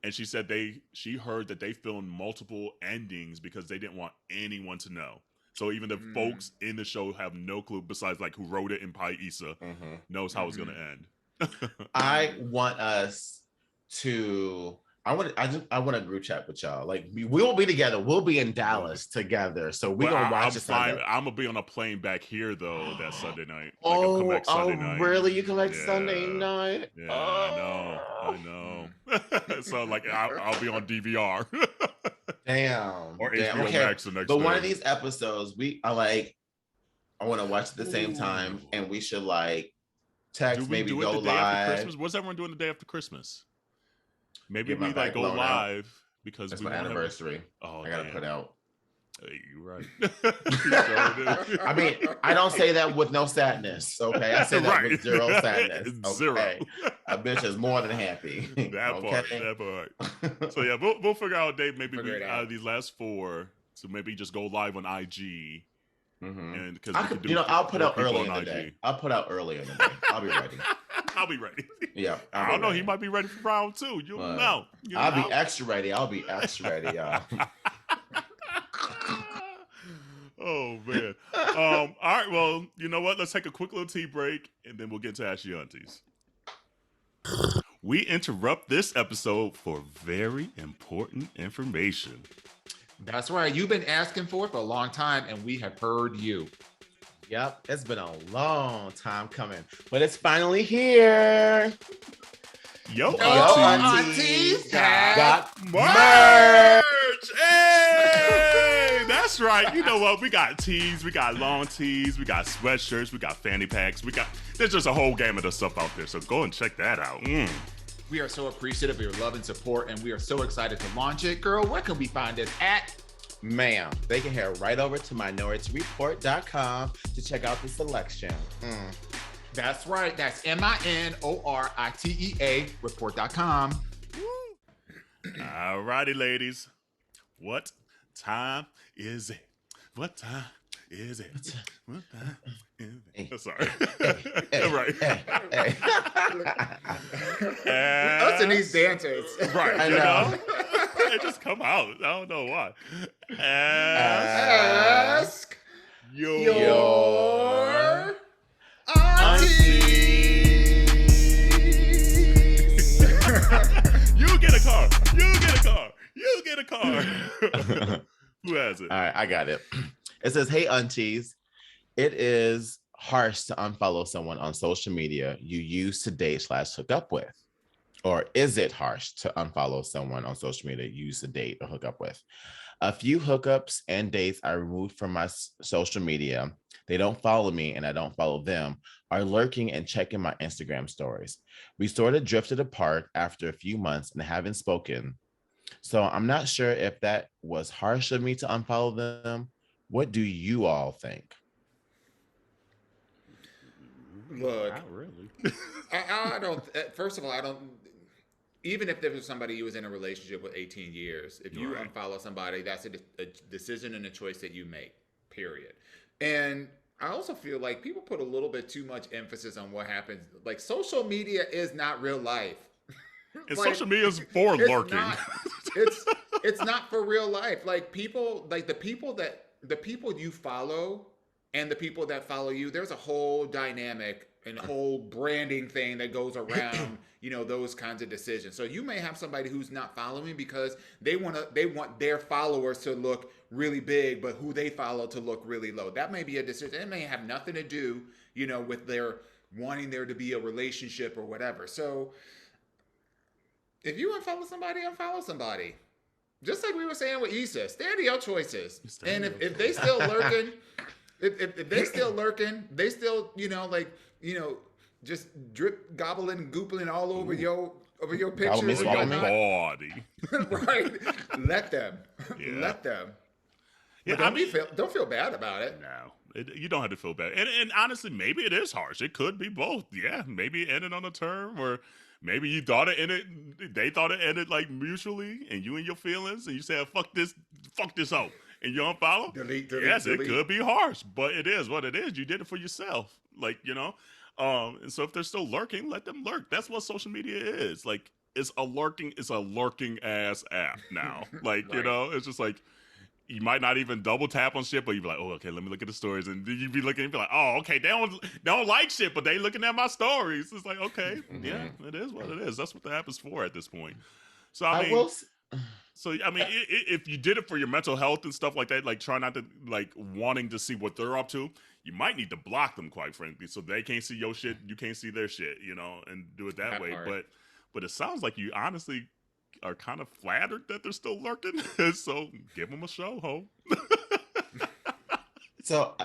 And she said she heard that they filmed multiple endings because they didn't want anyone to know. So even the folks in the show have no clue, besides like who wrote it and probably Issa knows how it's going to end. I want a group chat with y'all. Like we'll be together. We'll be in Dallas together. So we're gonna watch it. I'm gonna be on a plane back here though that Sunday night. Come back Sunday night. Really? You come back Sunday night? Yeah, I know. So like I'll be on DVR. Damn. Or HBO Max the next day. But one of these episodes, I want to watch at the same time, and we should like text, maybe go live. What's everyone doing the day after Christmas? Maybe we like go live because it's my anniversary. I gotta put out. Hey, you're right. I mean, I don't say that with no sadness. Okay, I say that with zero sadness. Okay? Zero. A bitch is more than happy. That part. So yeah, we'll figure out a date. Maybe out of these last 4, so maybe just go live on IG. And because I'll put out early in the day. I'll put out earlier in the day. I'll be ready. I'll be ready. Yeah, I don't know. He might be ready for round 2. You know. I'll be extra ready. Y'all. Oh man. All right. Well, you know what? Let's take a quick little tea break, and then we'll get to Ask Yo Aunties. We interrupt this episode for very important information. That's right. You've been asking for it for a long time, and we have heard you. Yep, it's been a long time coming, but it's finally here. Yo Aunties got merch! Hey! That's right. You know what? We got tees, we got long tees, we got sweatshirts, we got fanny packs, there's just a whole gamut of stuff out there, so go and check that out. We are so appreciative of your love and support, and we are so excited to launch it. Girl, where can we find us at? Ma'am, they can head right over to minorityareport.com to check out the selection. That's right. That's MINORITEA report.com. All righty, ladies. What time is it? What time is it? What time is it? Oh, sorry. Right. Us and these dancers. Right. I know. It just come out. I don't know why. Ask your auntie. You get a car. Who has it? All right, I got it. It says, hey, aunties, it is harsh to unfollow someone on social media you used to date/hook up with. Or is it harsh to unfollow someone on social media you used to date or hook up with? A few hookups and dates I removed from my social media They don't follow me and I don't follow them, are lurking and checking my Instagram stories. We sort of drifted apart after a few months and haven't spoken. So I'm not sure if that was harsh of me to unfollow them. What do you all think? Look, Not really. I don't. First of all, I don't. Even if there was somebody who was in a relationship with 18 years, if you unfollow somebody, that's a decision and a choice that you make. Period. And I also feel like people put a little bit too much emphasis on what happens. Like social media is not real life. And Like, social media is for lurking. It's not for real life. Like people, like the people you follow and the people that follow you, there's a whole dynamic and whole branding thing that goes around, those kinds of decisions. So you may have somebody who's not following because they want their followers to look really big, but who they follow to look really low. That may be a decision. It may have nothing to do, with their wanting there to be a relationship or whatever. So if you unfollow somebody. Just like we were saying with Issa, stand to your choices. And if they still lurking, if they still lurking, they still, just drip gobbling, goopling all over your pictures and your body. Right. Let them. Yeah. Let them. Yeah, Don't feel bad about it. No, you don't have to feel bad. And honestly, maybe it is harsh. It could be both. Yeah, maybe it ended on a term, or maybe you thought it ended. They thought it ended like mutually, and you and your feelings, and you said, "Fuck this out," and you unfollow. Delete. Yes, it could be harsh, but it is what it is. You did it for yourself, and so if they're still lurking, let them lurk. That's what social media is. Like, it's a lurking ass app now. Like, Right. it's just like. You might not even double tap on shit, but you'd be like, "Oh, okay, let me look at the stories," and you'd be looking, and be like, "Oh, okay, they don't like shit, but they looking at my stories." It's like, okay, yeah, it is what it is. That's what the app is for at this point. So I mean, if you did it for your mental health and stuff like that, like try not to like wanting to see what they're up to, you might need to block them, quite frankly, so they can't see your shit, you can't see their shit, and do it that way. Part. But it sounds like you honestly are kind of flattered that they're still lurking. So give them a show, ho. So,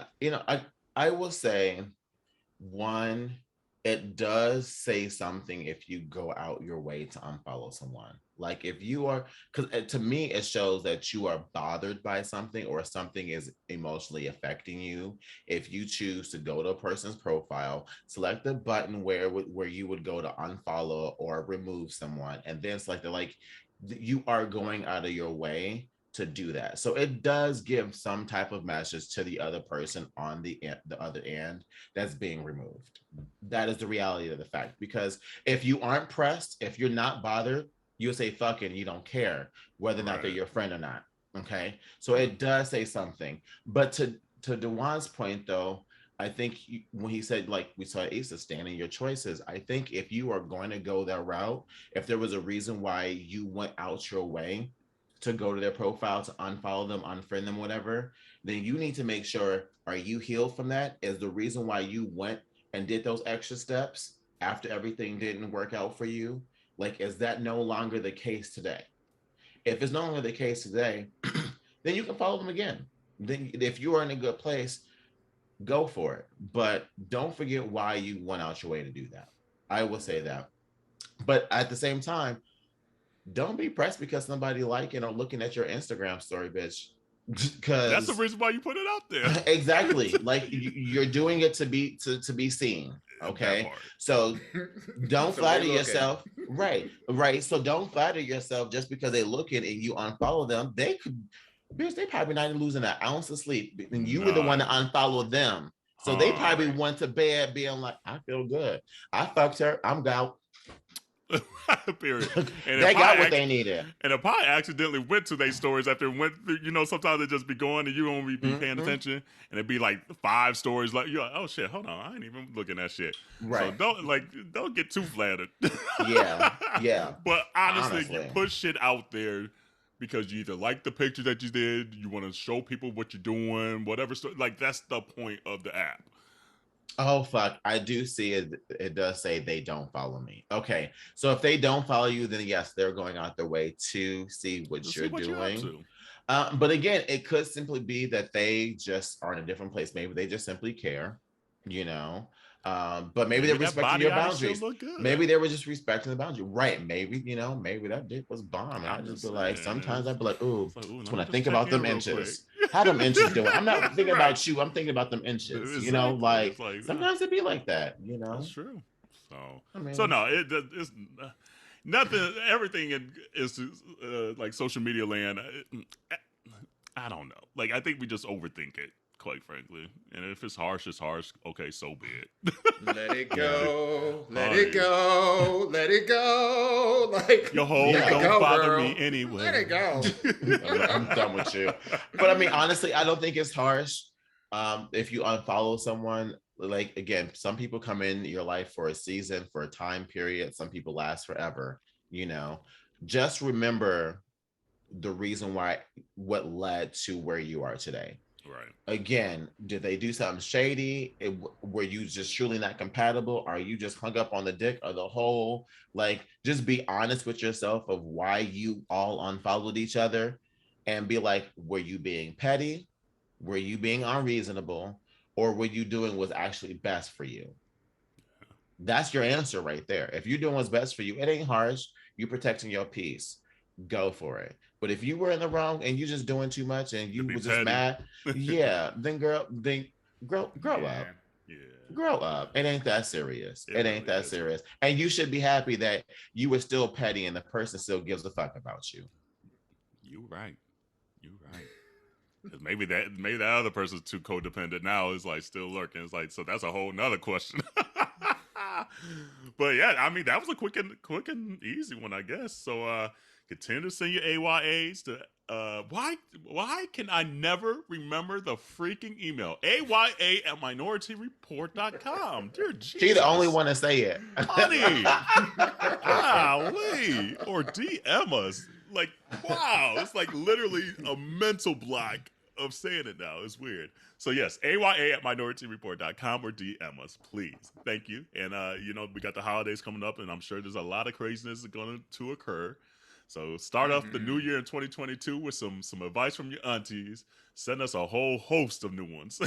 I will say, one, it does say something if you go out your way to unfollow someone. Like if you are, because to me, it shows that you are bothered by something or something is emotionally affecting you. If you choose to go to a person's profile, select the button where you would go to unfollow or remove someone, and then select it, like you are going out of your way to do that. So it does give some type of message to the other person on the other end that's being removed. That is the reality of the fact. Because if you aren't pressed, if you're not bothered, you'll say fucking, you don't care whether or not they're your friend or not. Okay. So it does say something. But to Dawon's point though, I think when he said, like we saw Asa, stand in your choices, I think if you are going to go that route, if there was a reason why you went out your way to go to their profile, to unfollow them, unfriend them, whatever, then you need to make sure, are you healed from that? Is the reason why you went and did those extra steps after everything didn't work out for you? Like, is that no longer the case today? If it's no longer the case today, then you can follow them again. Then if you are in a good place, go for it. But don't forget why you went out your way to do that. I will say that. But at the same time, don't be pressed because somebody liking or looking at your Instagram story, bitch. Because that's the reason why you put it out there. Exactly. Like you're doing it to be seen. Okay. So don't flatter yourself. Right. So don't flatter yourself just because they looking and you unfollow them. They probably not even losing an ounce of sleep. And you were the one to unfollow them. So they probably went to bed being like, I feel good. I fucked her. I'm out. Period. And they got what they needed. And if I accidentally went to their stories after it went through, sometimes they just be going and you don't be paying attention, and it'd be like 5 stories. Like you're like, oh shit, hold on, I ain't even looking at shit. Right. So don't get too flattered. Yeah. But honestly, you put shit out there because you either like the picture that you did, you want to show people what you're doing, whatever. Like that's the point of the app. Oh, fuck. I do see it. It does say they don't follow me. Okay. So if they don't follow you, then yes, they're going out their way to see what you're doing. But again, it could simply be that they just are in a different place. Maybe they just simply care, you know. But maybe they're respecting your boundaries. Maybe they were just respecting the boundary, right? Maybe, you know, maybe that dick was bomb. And I just be like, sometimes I'd be like, ooh, when I think about them inches, how them inches doing? I'm not thinking about you. I'm thinking about them inches. Exactly. You know, like sometimes it'd be like that. You know, that's true. So, so no, it's nothing. Everything is like social media land. I don't know. Like, I think we just overthink it, quite frankly. And if it's harsh, it's harsh. Okay, so be it. Let it go. Let it go. Let it go. Like, your whole don't bother me anyway. Let it go. I'm done with you. But I mean, honestly, I don't think it's harsh. If you unfollow someone, like, again, some people come in your life for a season, for a time period. Some people last forever, you know. Just remember the reason why, what led to where you are today. Right. Again, did they do something shady? Were you just truly not compatible? Are you just hung up on the dick or the whole? Like, just be honest with yourself of why you all unfollowed each other, and be like, were you being petty? Were you being unreasonable? Or were you doing what's actually best for you? That's your answer right there. If you're doing what's best for you, it ain't harsh. You're protecting your peace. Go for it. But if you were in the wrong and you just doing too much and you were just mad, yeah, then grow up. Yeah. Grow up. It ain't that serious. It ain't that serious. And you should be happy that you were still petty and the person still gives a fuck about you. You're right. Maybe that other person's too codependent now, is like still lurking. It's like, so that's a whole nother question. But yeah, I mean, that was a quick and easy one, I guess. So continue to send your AYAs to why can I never remember the freaking email? AYA@minorityReport.com. Dear Jesus. She's the only one to say it. Honey. Golly. Or DM us. Like, wow. It's like literally a mental block of saying it now. It's weird. So yes, AYA@minorityReport.com, or DM us, please. Thank you. And you know, we got the holidays coming up, and I'm sure there's a lot of craziness going to occur. So start off the new year in 2022 with some advice from your aunties. Send us a whole host of new ones.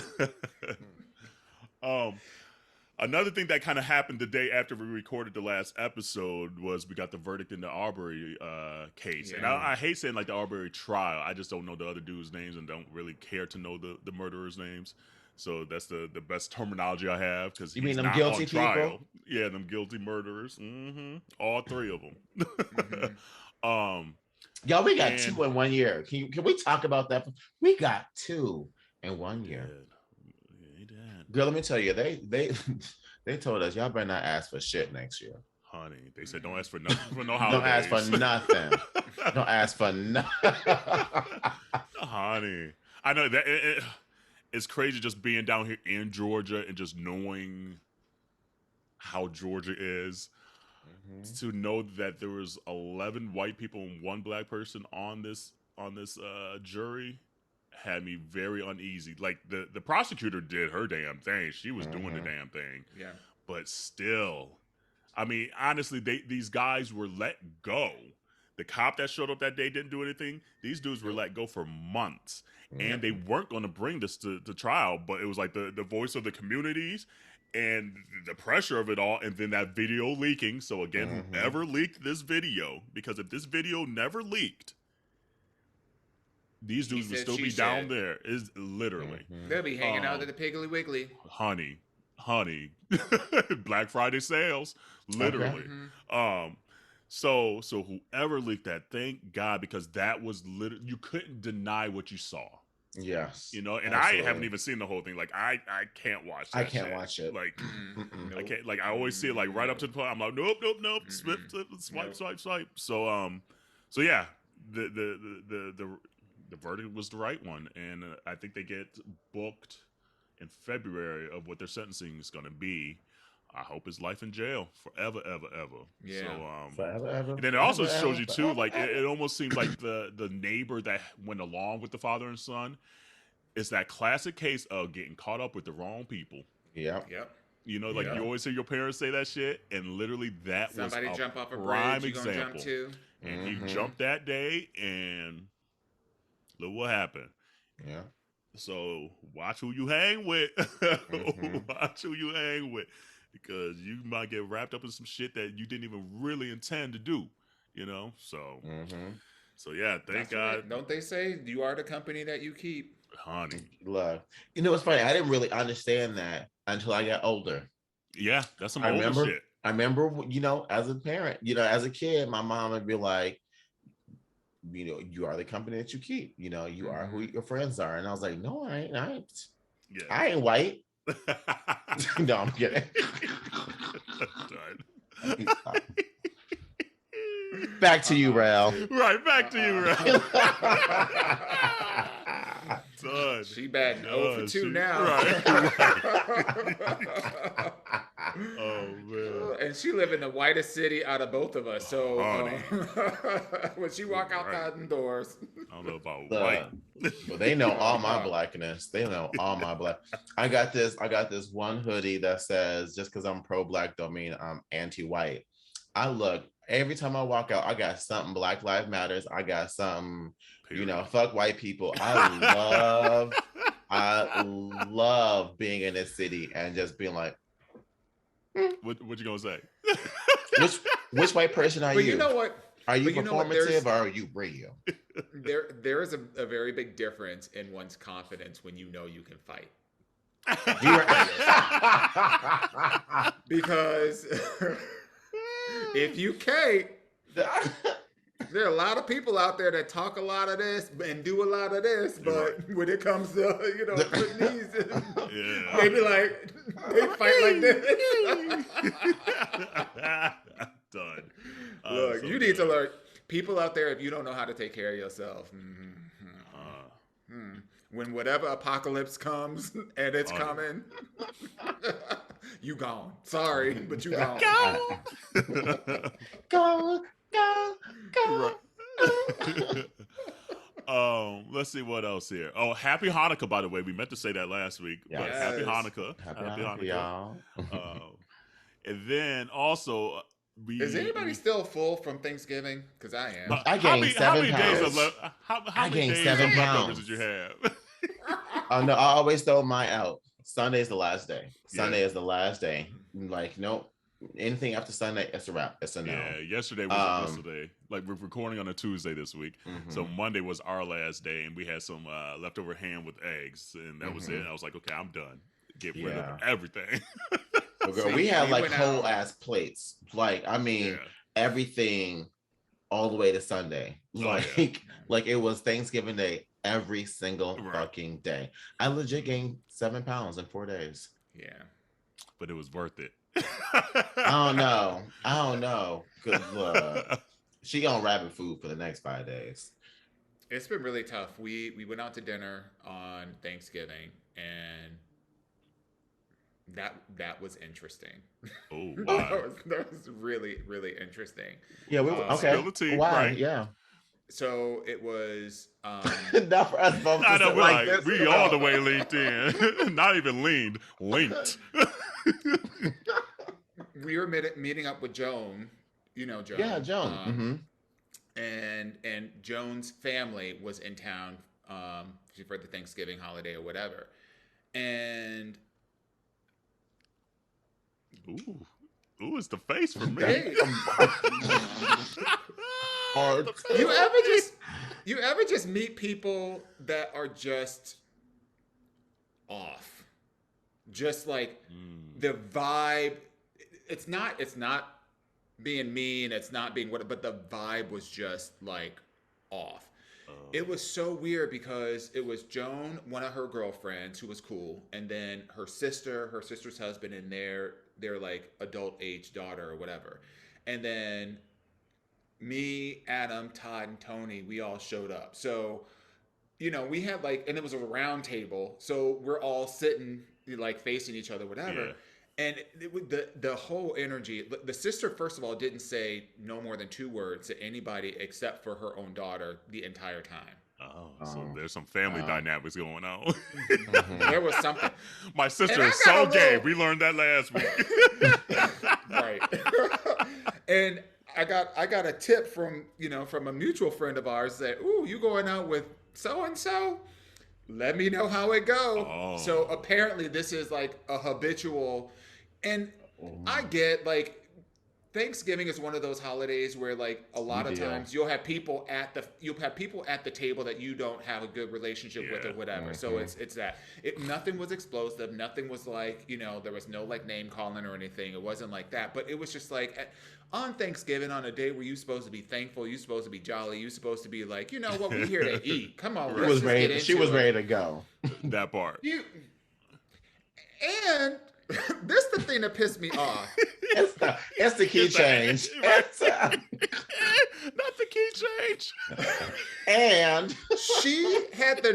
Another thing that kind of happened the day after we recorded the last episode was we got the verdict in the Arbery case. Yeah. And I hate saying like the Arbery trial. I just don't know the other dudes' names and don't really care to know the murderers' names. So that's the best terminology I have, because he's not on trial. People? Yeah, them guilty murderers. Mm-hmm. All three of them. Mm-hmm. Y'all, we got 2 in 1 year. Can we talk about that? We got 2 in 1 year. He did. Girl, let me tell you, they told us y'all better not ask for shit next year. Honey, they said don't ask for nothing, for no holidays. Don't ask for nothing. Don't ask for nothing. Honey, I know that it's crazy just being down here in Georgia and just knowing how Georgia is. Mm-hmm. To know that there was 11 white people and 1 black person on this jury had me very uneasy. Like, the prosecutor did her damn thing. She was doing the damn thing. Yeah. But still, I mean, honestly, these guys were let go. The cop that showed up that day didn't do anything. These dudes were let go for months. And they weren't going to bring this to trial, but it was like the voice of the communities and the pressure of it all, and then that video leaking. So again, whoever leaked this video, because if this video never leaked, these dudes would still be down there. Is literally. They'll be hanging out at the Piggly Wiggly. Honey. Black Friday sales. Literally. Okay. So whoever leaked that, thank God, because that was literally, you couldn't deny what you saw. Yes. You know, and absolutely. I haven't even seen the whole thing. Like, I can't watch that. I can't watch it. Like, nope. I can't, like, I always see it like right up to the point. I'm like, nope. Swipe. So yeah, the verdict was the right one, and I think they get booked in February of what their sentencing is going to be. I hope it's life in jail forever, ever. Yeah. So, forever, ever. And then it also shows you too, like it almost seems like the neighbor that went along with the father and son is that classic case of getting caught up with the wrong people. Yep. You know, like you always hear your parents say that shit, and literally that somebody was jump off a prime bridge, example. Jump too. And he jumped that day, and look what happened. Yeah. So watch who you hang with. Watch who you hang with, because you might get wrapped up in some shit that you didn't even really intend to do. So so yeah, thank God. Right. Don't they say you are the company that you keep? Honey. Love. It's funny. I didn't really understand that until I got older. Yeah, that's some older shit. I remember, as a parent, as a kid, my mom would be like, you are the company that you keep. You are who your friends are. And I was like, no, I ain't. Yeah. I ain't white. No, I'm kidding. Back to you, Rel. Right, back to you, Rel. She back 0 for 2 now. Right. Oh man! And she live in the whitest city out of both of us. So when she walk out the doors, I don't know about white. But they know all my blackness. They know all my black. I got this one hoodie that says, "Just because I'm pro-black don't mean I'm anti-white." I look every time I walk out. I got something. Black Lives Matters. I got something. Fuck white people. I love being in this city and just being like, what you gonna say? which white person are you? You know what? Are you performative or are you real? There is a very big difference in one's confidence when you know you can fight. Because if you can't, there are a lot of people out there that talk a lot of this and do a lot of this, but when it comes to putting these in, they be like, they fight like this. Done. Look, so you need to learn. People out there, if you don't know how to take care of yourself, when whatever apocalypse comes and it's coming, you gone. Sorry, but you gone. Go. Let's see what else here. Oh, happy Hanukkah, by the way. We meant to say that last week. Yes. But happy Hanukkah. Happy Hanukkah, y'all. And then also, is anybody still full from Thanksgiving? Because I am. I gained 7 pounds. How many days of leftovers did you have? No, I always throw mine out. Sunday is the last day. Sunday is the last day. Like, nope. Anything after Sunday, it's a wrap. It's a no. Yeah, yesterday was yesterday. Like, we're recording on a Tuesday this week. So Monday was our last day, and we had some leftover ham with eggs, and that was it. And I was like, okay, I'm done. Get rid of everything. Girl, we had like whole ass plates. Like, I mean, everything all the way to Sunday. Like it was Thanksgiving Day every single fucking day. I legit gained 7 pounds in 4 days. Yeah. But it was worth it. I don't know. Good luck. She gonna rabbit food for the next 5 days. It's been really tough. We went out to dinner on Thanksgiving, and that was interesting. Oh, wow. that was really, really interesting. Yeah, we were okay. Why? Right. Yeah. So it was not for us both. I know, we all the way linked in. Not even leaned, linked. We were meeting up with Joan. You know Joan. Yeah, Joan. And Joan's family was in town for the Thanksgiving holiday or whatever. And ooh, it's the face for me. Hey. You ever just meet people that are just off? Just like the vibe. It's not being mean. It's not being but the vibe was just like off. It was so weird because it was Joan, one of her girlfriends, who was cool, and then her sister's husband, and their like adult age daughter or whatever, and then me, Adam, Todd, and Tony, we all showed up. So, we had and it was a round table, so we're all sitting like facing each other, whatever. Yeah. And the whole energy, the sister, first of all, didn't say no more than 2 words to anybody except for her own daughter the entire time. So there's some family dynamics going on. There was something. My sister is so gay. We learned that last week. Right. And I got a tip from a mutual friend of ours that, ooh, you going out with so-and-so, let me know how it go. Oh. So apparently this is like a habitual, and I get like Thanksgiving is one of those holidays where like a lot of times you'll have people at the table that you don't have a good relationship with or whatever. So it's that. Nothing was explosive, nothing was like, there was no like name calling or anything. It wasn't like that. But it was just like on Thanksgiving, on a day where you're supposed to be thankful, you're supposed to be jolly, you're supposed to be like, you know what, we're here to eat. Come on, she was ready to go. That part. And this is the thing that pissed me off. It's the key change. Not the key change. And she had the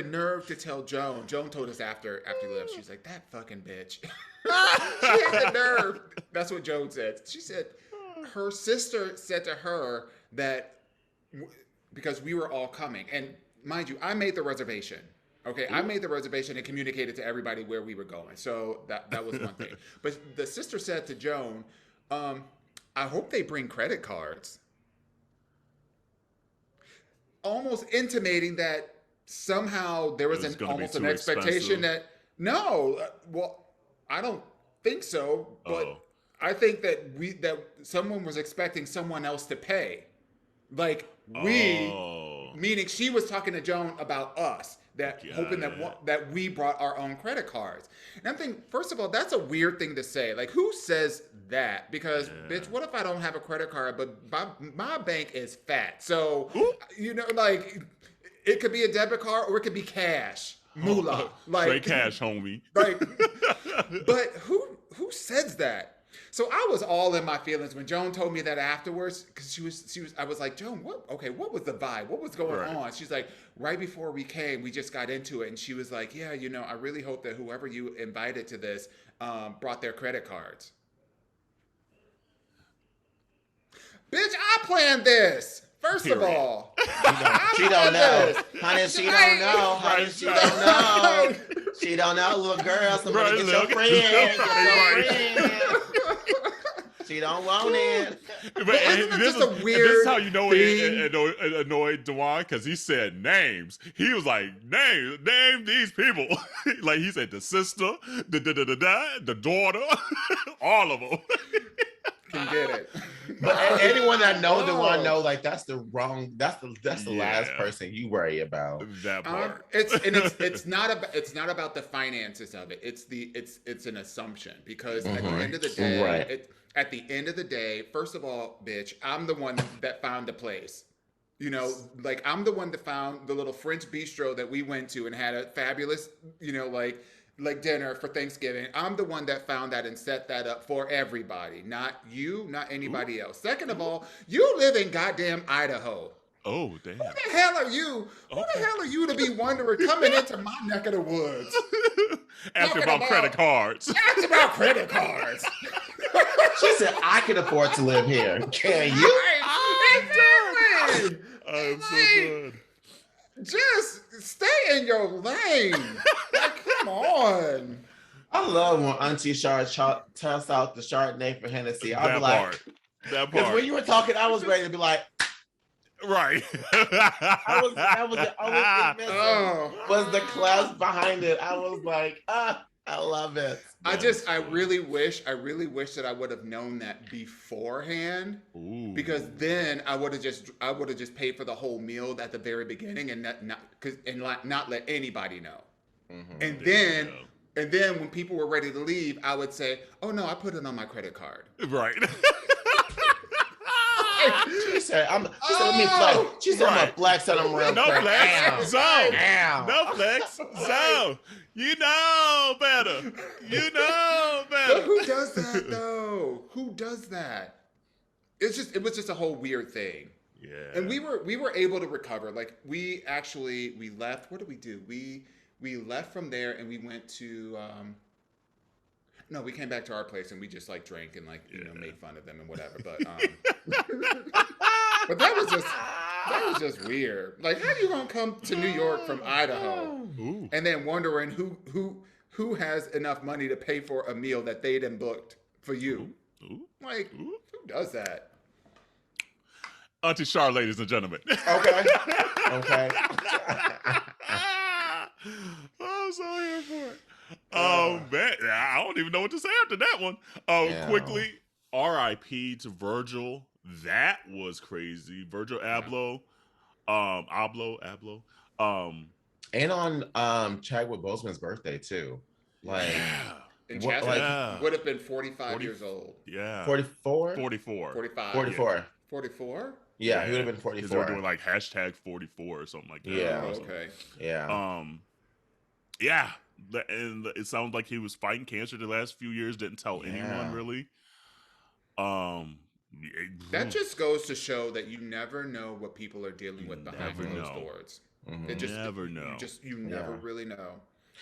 nerve to tell Joan. Joan told us after he left, she was like, that fucking bitch. She had the nerve. That's what Joan said. She said her sister said to her that because we were all coming, and mind you, I made the reservation. Okay, I made the reservation and communicated to everybody where we were going. So that was one thing. But the sister said to Joan, I hope they bring credit cards. Almost intimating that somehow there was almost an expectation that, well, I don't think so, but I think that someone was expecting someone else to pay. Like meaning she was talking to Joan about us. Hoping that we brought our own credit cards. And I'm thinking, first of all, that's a weird thing to say. Like, who says that? Because, bitch, what if I don't have a credit card, but my bank is fat? So, like, it could be a debit card or it could be cash. Moolah. Straight cash, homie. Like, but who says that? So I was all in my feelings when Joan told me that afterwards, because she was. I was like, Joan, what was the vibe? What was going on? She's like, right before we came, we just got into it, and she was like, yeah, I really hope that whoever you invited to this brought their credit cards. Bitch, I planned this. First of all, she don't know. Honey, she don't know. Honey, she don't know. She don't know, little girl. Somebody get your friend. She don't want it. But isn't it just a weird This is how you know it annoyed Dawon, because he said names. He was like, name these people. Like he said the sister, the daughter, all of them. Can get it. But anyone that knows Dawon know, like that's the last person you worry about. That part. It's not about the finances of it. It's an assumption, because at the end of the day, at the end of the day, first of all, bitch, I'm the one that found the place. Like I'm the one that found the little French bistro that we went to and had a fabulous, like dinner for Thanksgiving. I'm the one that found that and set that up for everybody. Not you, not anybody else. Second of all, you live in goddamn Idaho. Oh, damn. Who the hell are you? Who the hell are you to be wondering coming into my neck of the woods? Asking about credit cards. Ask about credit cards. She said, I can afford to live here. Can you? Exactly. I'm so good. Just stay in your lane. Like, come on. I love when Auntie Char tests out the Chardonnay for Hennessy. I'll be like, that because part. when you were talking, I was ready to be like, right. Was the class behind it. I was like, I love it. I really wish that I would have known that beforehand. Ooh. Because then I would have just paid for the whole meal at the very beginning and not let anybody know. Mm-hmm. And then when people were ready to leave, I would say, "Oh no, I put it on my credit card." Right. She said, let me flex. She said, I'm gonna flex on them real no quick. Flex. No flex. So, you know better. But who does that though? Who does that? It was just a whole weird thing. Yeah. And we were able to recover. Like we left. What did we do? We left from there and we went to no, we came back to our place and we just like drank and like made fun of them and whatever. But but that was just weird. Like, how you gonna come to New York from Idaho and then wondering who has enough money to pay for a meal that they done booked for you? Like, who does that? Auntie Char, ladies and gentlemen. Okay. Okay. I'm so here for it. Man, I don't even know what to say after that one. Quickly, R.I.P. to Virgil. That was crazy. Virgil Abloh. Abloh. And on Chadwick Boseman's birthday too. Like, and Chadwick would have been 45 years old. Yeah. 44? 44. 45. 44. 44? Yeah, he would have been 44. Because they were doing like hashtag 44 or something like that. Yeah. Okay. Yeah. Yeah. And it sounds like he was fighting cancer the last few years. Didn't tell anyone really. That just goes to show that you never know what people are dealing with behind closed doors. Mm-hmm. It just never know. You never really know.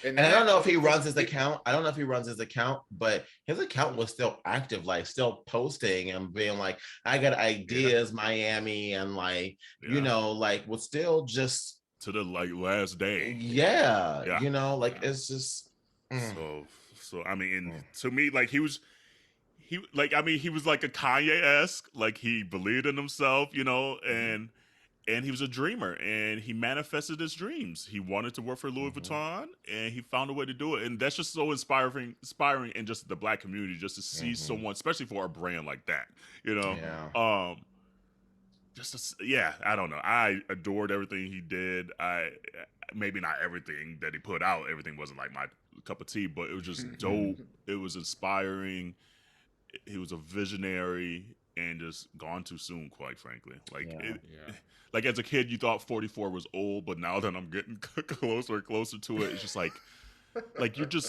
And I don't know if he runs his account. I don't know if he runs his account, but his account was still active, like still posting and being like, I got ideas, Miami, and like, you know, like was still just to the like last day. Yeah. You know, like it's just So I mean, to me, like he was like a Kanye-esque, like he believed in himself, you know, and he was a dreamer, and he manifested his dreams. He wanted to work for Louis Vuitton, and he found a way to do it. And that's just so inspiring in just the Black community, just to see someone, especially for a brand like that, you know. I don't know. I adored everything he did. Maybe not everything that he put out. Everything wasn't like my cup of tea, but it was just dope. It was inspiring. He was a visionary, and just gone too soon, quite frankly. Like as a kid, you thought 44 was old, but now that I'm getting closer and closer to it, it's just like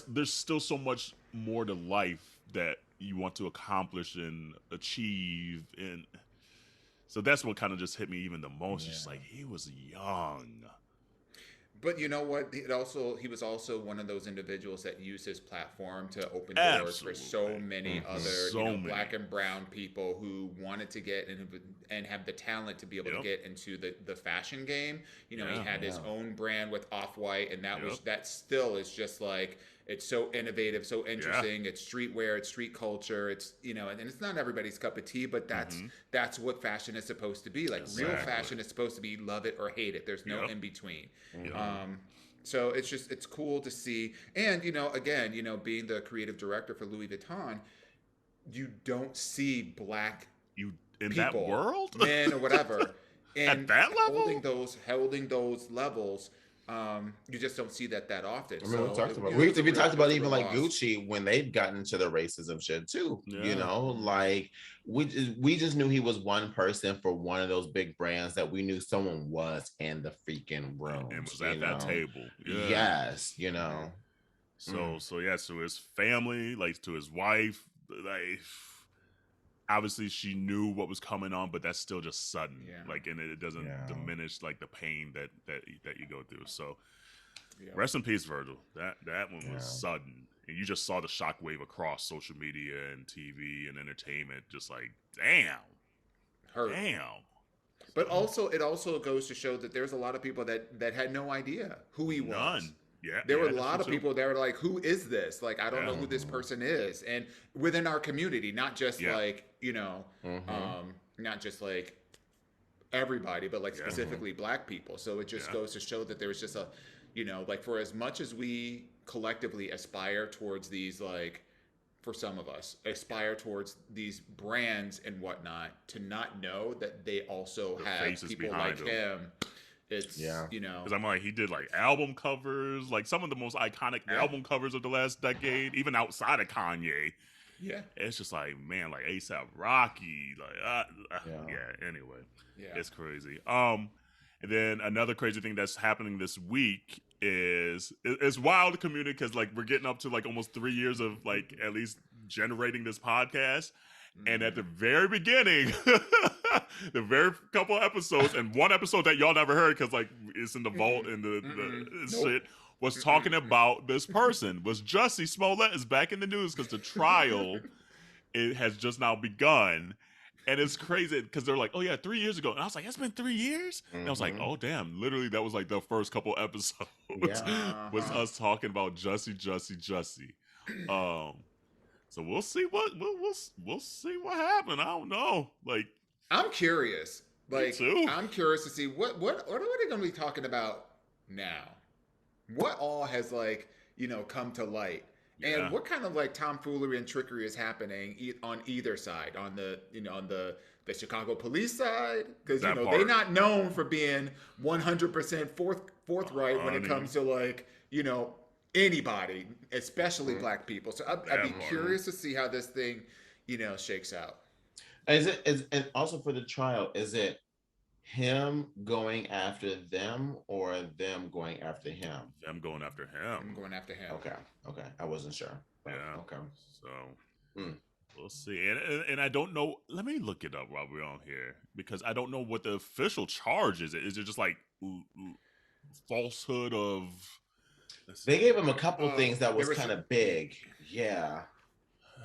there's still so much more to life that you want to accomplish and achieve, and so that's what kind of just hit me even the most. Just like, he was young. But you know what? He was also one of those individuals that used his platform to open doors for so many other Black and brown people who wanted to get and have the talent to be able to get into the fashion game. You know, he had his own brand with Off-White, and that still is just like, it's so innovative, so interesting. It's streetwear, it's street culture. It's, you know, and it's not everybody's cup of tea, but that's what fashion is supposed to be. Like real fashion is supposed to be love it or hate it. There's no in between. So it's cool to see. And, you know, again, you know, being the creative director for Louis Vuitton, you don't see Black in people, that world, men or whatever, at that level, holding those levels. You just don't see that often. I mean, we talked about even like Gucci when they've gotten into the racism shit too. You know, like we just knew he was one person for one of those big brands that we knew someone was in the freaking room and was at that table. Yes, you know. So his family, like to his wife, like obviously she knew what was coming on, but that's still just sudden. Like, and it doesn't diminish like the pain that you go through. So rest in peace, Virgil. That one was sudden. And you just saw the shockwave across social media and TV and entertainment, just like, damn. But also, it also goes to show that there's a lot of people that had no idea who he was. None. Yeah, there were a lot of people that were like, who is this? Like, I don't know who this person is. And within our community, not just like, you know, not just like everybody, but like specifically Black people. So it just goes to show that there was just a, you know, like for as much as we collectively aspire towards these, like, for some of us, aspire towards these brands and whatnot, to not know that they also have people like him. It's, you know, because I'm like, he did like album covers, like some of the most iconic album covers of the last decade, even outside of Kanye. It's just like, man, like A$AP Rocky, like anyway, it's crazy. And then another crazy thing that's happening this week is it's wild community, because like we're getting up to like almost 3 years of like at least generating this podcast. And at the very beginning, the very couple episodes, and one episode that y'all never heard because like it's in the vault and the shit, was talking about this person. Was Jussie Smollett is back in the news because the trial it has just now begun. And it's crazy because they're like, oh yeah, 3 years ago. And I was like, it's been 3 years? And I was like, oh damn, literally that was like the first couple episodes was us talking about Jussie. So we'll see what we'll see what happened. I don't know. Like, I'm curious. Like, I'm curious to see what are they going to be talking about now? What all has like, come to light? Yeah. And what kind of like tomfoolery and trickery is happening on either side? On the, on the Chicago police side? Because, they're not known for being 100% forthright when it comes to like, anybody, especially black people. So I'd be curious to see how this thing, shakes out. And also for the trial, is it him going after them or them going after him? Them going after him. I'm going after him. Okay. I wasn't sure. Yeah. Okay. So we'll see. And I don't know. Let me look it up while we're on here because I don't know what the official charge is. Is it just like falsehood of? They gave him a couple things that was kind of big. Yeah.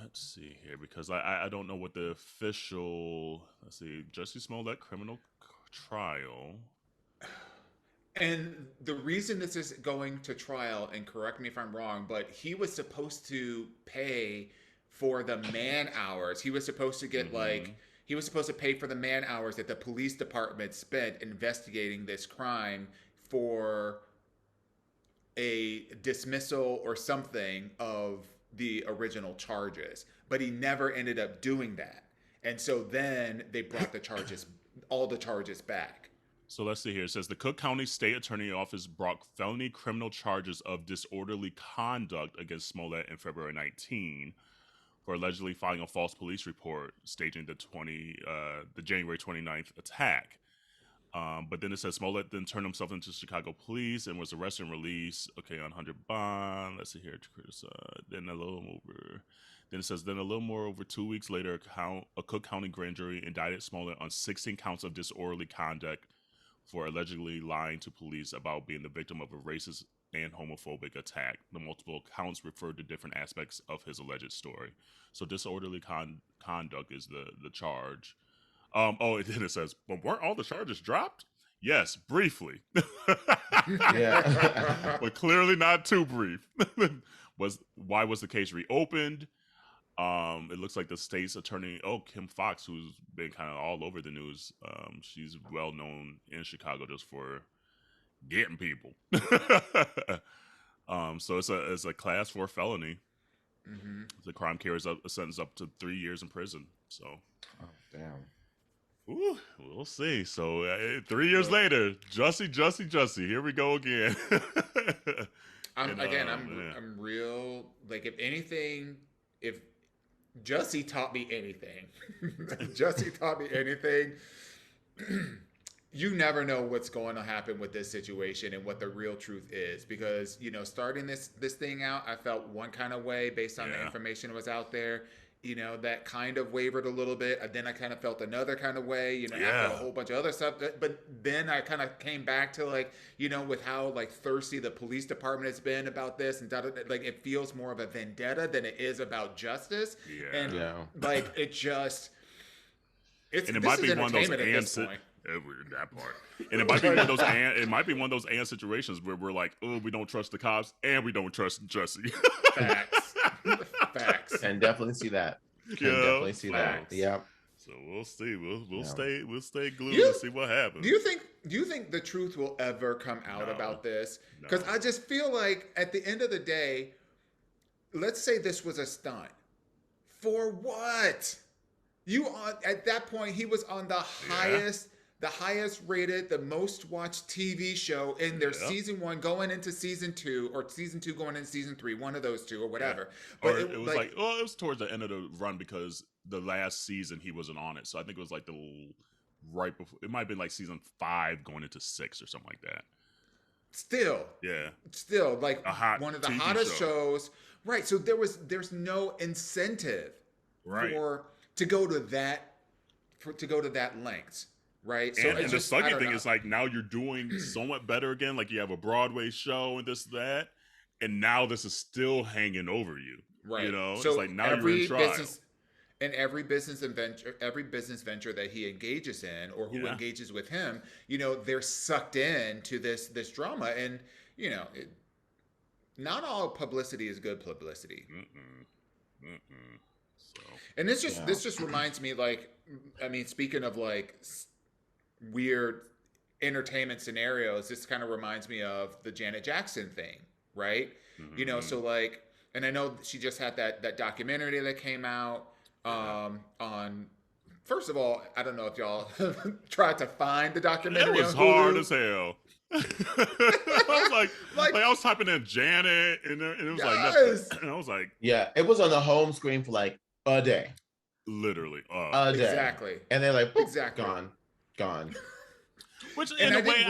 Let's see here because I don't know what the official. Let's see. Jussie Smollett criminal trial. And the reason this is going to trial, and correct me if I'm wrong, but he was supposed to pay for the man hours. He was supposed to get he was supposed to pay for the man hours that the police department spent investigating this crime for a dismissal or something of the original charges. But he never ended up doing that. And so then they brought all the charges back. So let's see here. It says the Cook County State Attorney Office brought felony criminal charges of disorderly conduct against Smollett in February 19 for allegedly filing a false police report staging the January 29th attack. But then it says Smollett then turned himself into Chicago police and was arrested and released. Okay, on 100 bond. Let's see here. Then a little over. Then it says, then a little more over 2 weeks later, a Cook County grand jury indicted Smollett on 16 counts of disorderly conduct for allegedly lying to police about being the victim of a racist and homophobic attack. The multiple counts referred to different aspects of his alleged story. So disorderly conduct is the charge. And then it says, but weren't all the charges dropped? Yes, briefly. Yeah. But clearly not too brief. Why was the case reopened? It looks like the state's attorney, Kim Foxx, who's been kind of all over the news. She's well known in Chicago just for getting people. So it's a class 4 felony. Mm-hmm. The crime carries a sentence up to 3 years in prison. So, damn. Ooh, we'll see. So 3 years later, Jussie, here we go again. I'm real. Like, if anything, if Jussie taught me anything, you never know what's going to happen with this situation and what the real truth is. Because, starting this thing out, I felt one kind of way based on the information that was out there. That kind of wavered a little bit. And then I kind of felt another kind of way, after a whole bunch of other stuff. But then I kind of came back to with how thirsty the police department has been about this. And it feels more of a vendetta than it is about justice. Yeah. And it just, and it might be one of those that part. And it might be one of those one of those situations where we're like, oh, we don't trust the cops and we don't trust Jussie. Facts. And definitely see that. Definitely see that. Yep. So we'll see. We'll stay glued and see what happens. Do you think the truth will ever come out about this? Because I just feel like at the end of the day, let's say this was a stunt. For what? At that point, he was on the highest rated, the most watched TV show in their season 1 going into season 2, or season 2 going into season 3, one of those two or whatever. Yeah. But it was it was towards the end of the run because the last season he wasn't on it. So I think it was right before, it might have been season 5 going into 6 or something like that. Still, one of the TV hottest shows. Right. So there's no incentive to go to that length. Right. So and the sucky thing is now you're doing somewhat better again. You have a Broadway show and this, that, and now this is still hanging over you. Right. So it's now you're in trial. Every business venture that he engages in, or who engages with him, they're sucked into this drama, and not all publicity is good publicity. So, and this just reminds me, speaking of weird entertainment scenarios, this kind of reminds me of the Janet Jackson thing, right? You know, so like, and I know she just had that documentary that came out on. First of all, I don't know if y'all tried to find the documentary. It was hard as hell. I was like I was typing in Janet, and it was like nothing. And I was like, yeah, it was on the home screen for like a day, literally a day. Exactly. And they're like, exactly gone. Which in a way,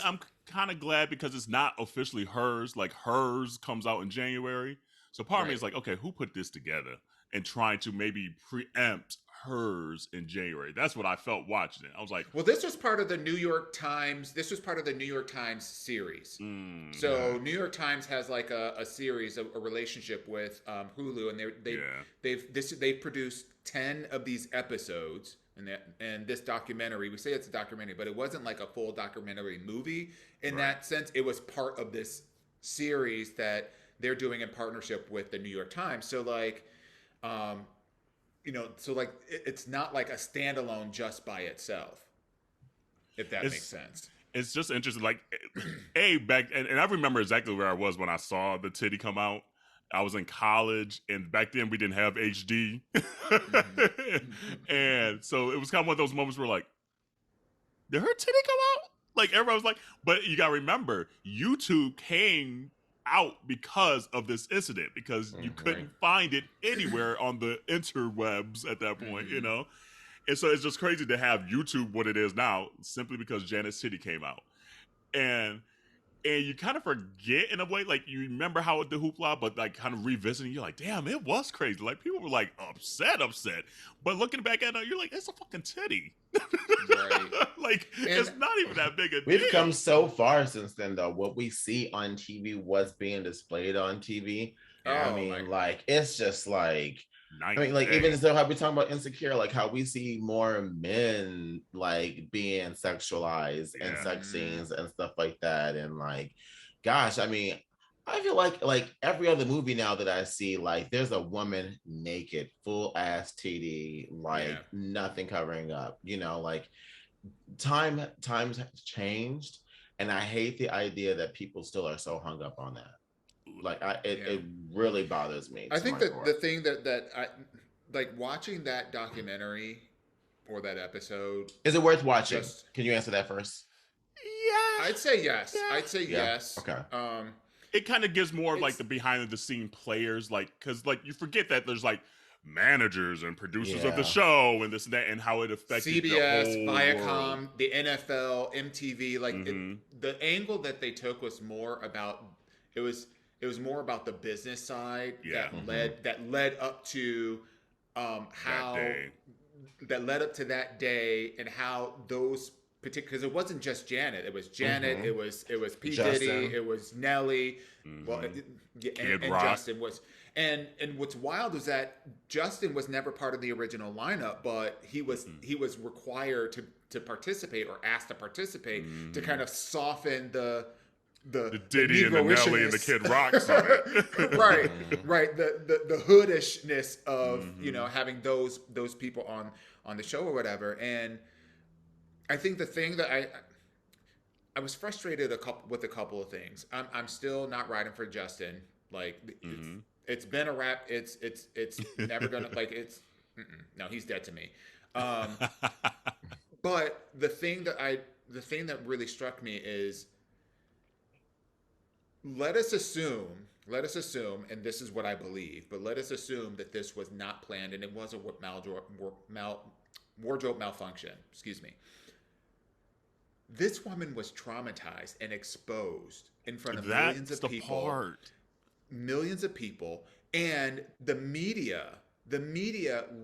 I'm kind of glad because it's not officially hers. Like hers comes out in January, so part of me is like, okay, who put this together and trying to maybe preempt hers in January? That's what I felt watching it. I was like, well, this was part of the New York Times. This was part of the New York Times series. So New York Times has like a series, a relationship with Hulu, and they've produced 10 of these episodes. And this documentary, we say it's a documentary, but it wasn't like a full documentary movie in that sense. It was part of this series that they're doing in partnership with the New York Times. So like, you know, so like it's not like a standalone just by itself, if that makes sense. It's just interesting. Like, back and I remember exactly where I was when I saw the titty come out. I was in college, and back then we didn't have HD, and so it was kind of one of those moments where like, did her titty come out? Like everybody was like, but you gotta remember, YouTube came out because of this incident, because you couldn't find it anywhere on the interwebs at that point, you know? And so it's just crazy to have YouTube what it is now simply because Janet's titty came out. And you kind of forget in a way, like you remember how the hoopla, but like kind of revisiting, you're like, damn, it was crazy. Like people were like upset. But looking back at it, you're like, it's a fucking titty. Like it's not even that big a deal. We've come so far since then, though. What we see on TV, what's being displayed on TV. I mean, like it's just like, I mean, like even so, how we talking about Insecure, like how we see more men like being sexualized and sex scenes and stuff like that, and like, gosh, I mean, I feel like every other movie now that I see, like there's a woman naked, full ass TD, like nothing covering up, you know, like times have changed, and I hate the idea that people still are so hung up on that. Like it really bothers me. I think that the thing that I like watching that documentary or that episode. Is it worth watching? Can you answer that first? Yeah, I'd say yes. Yes. Okay. It kind of gives more of like the behind the scene players, like because like you forget that there's like managers and producers of the show and this and that, and how it affected CBS, the whole Viacom, world. The NFL, MTV. Like the angle that they took was more about it was more about the business side that led up to that led up to that day, and how those particular, because it wasn't just Janet, it was Janet, it was P. Diddy, it was Nelly, well, and Justin was, and what's wild was that Justin was never part of the original lineup, but he was required to participate or asked to participate to kind of soften the Diddy and the Nelly and the Kid Rocks on it. right. The hoodishness of you know, having those people on the show or whatever. And I think the thing that I was frustrated with a couple of things. I'm still not riding for Justin. Like it's been a wrap. It's never gonna like it's no, he's dead to me. But the thing that really struck me is, let us assume, and this is what I believe, but let us assume that this was not planned and it was a wardrobe malfunction. Excuse me. This woman was traumatized and exposed in front of millions of people. Millions of people, and the media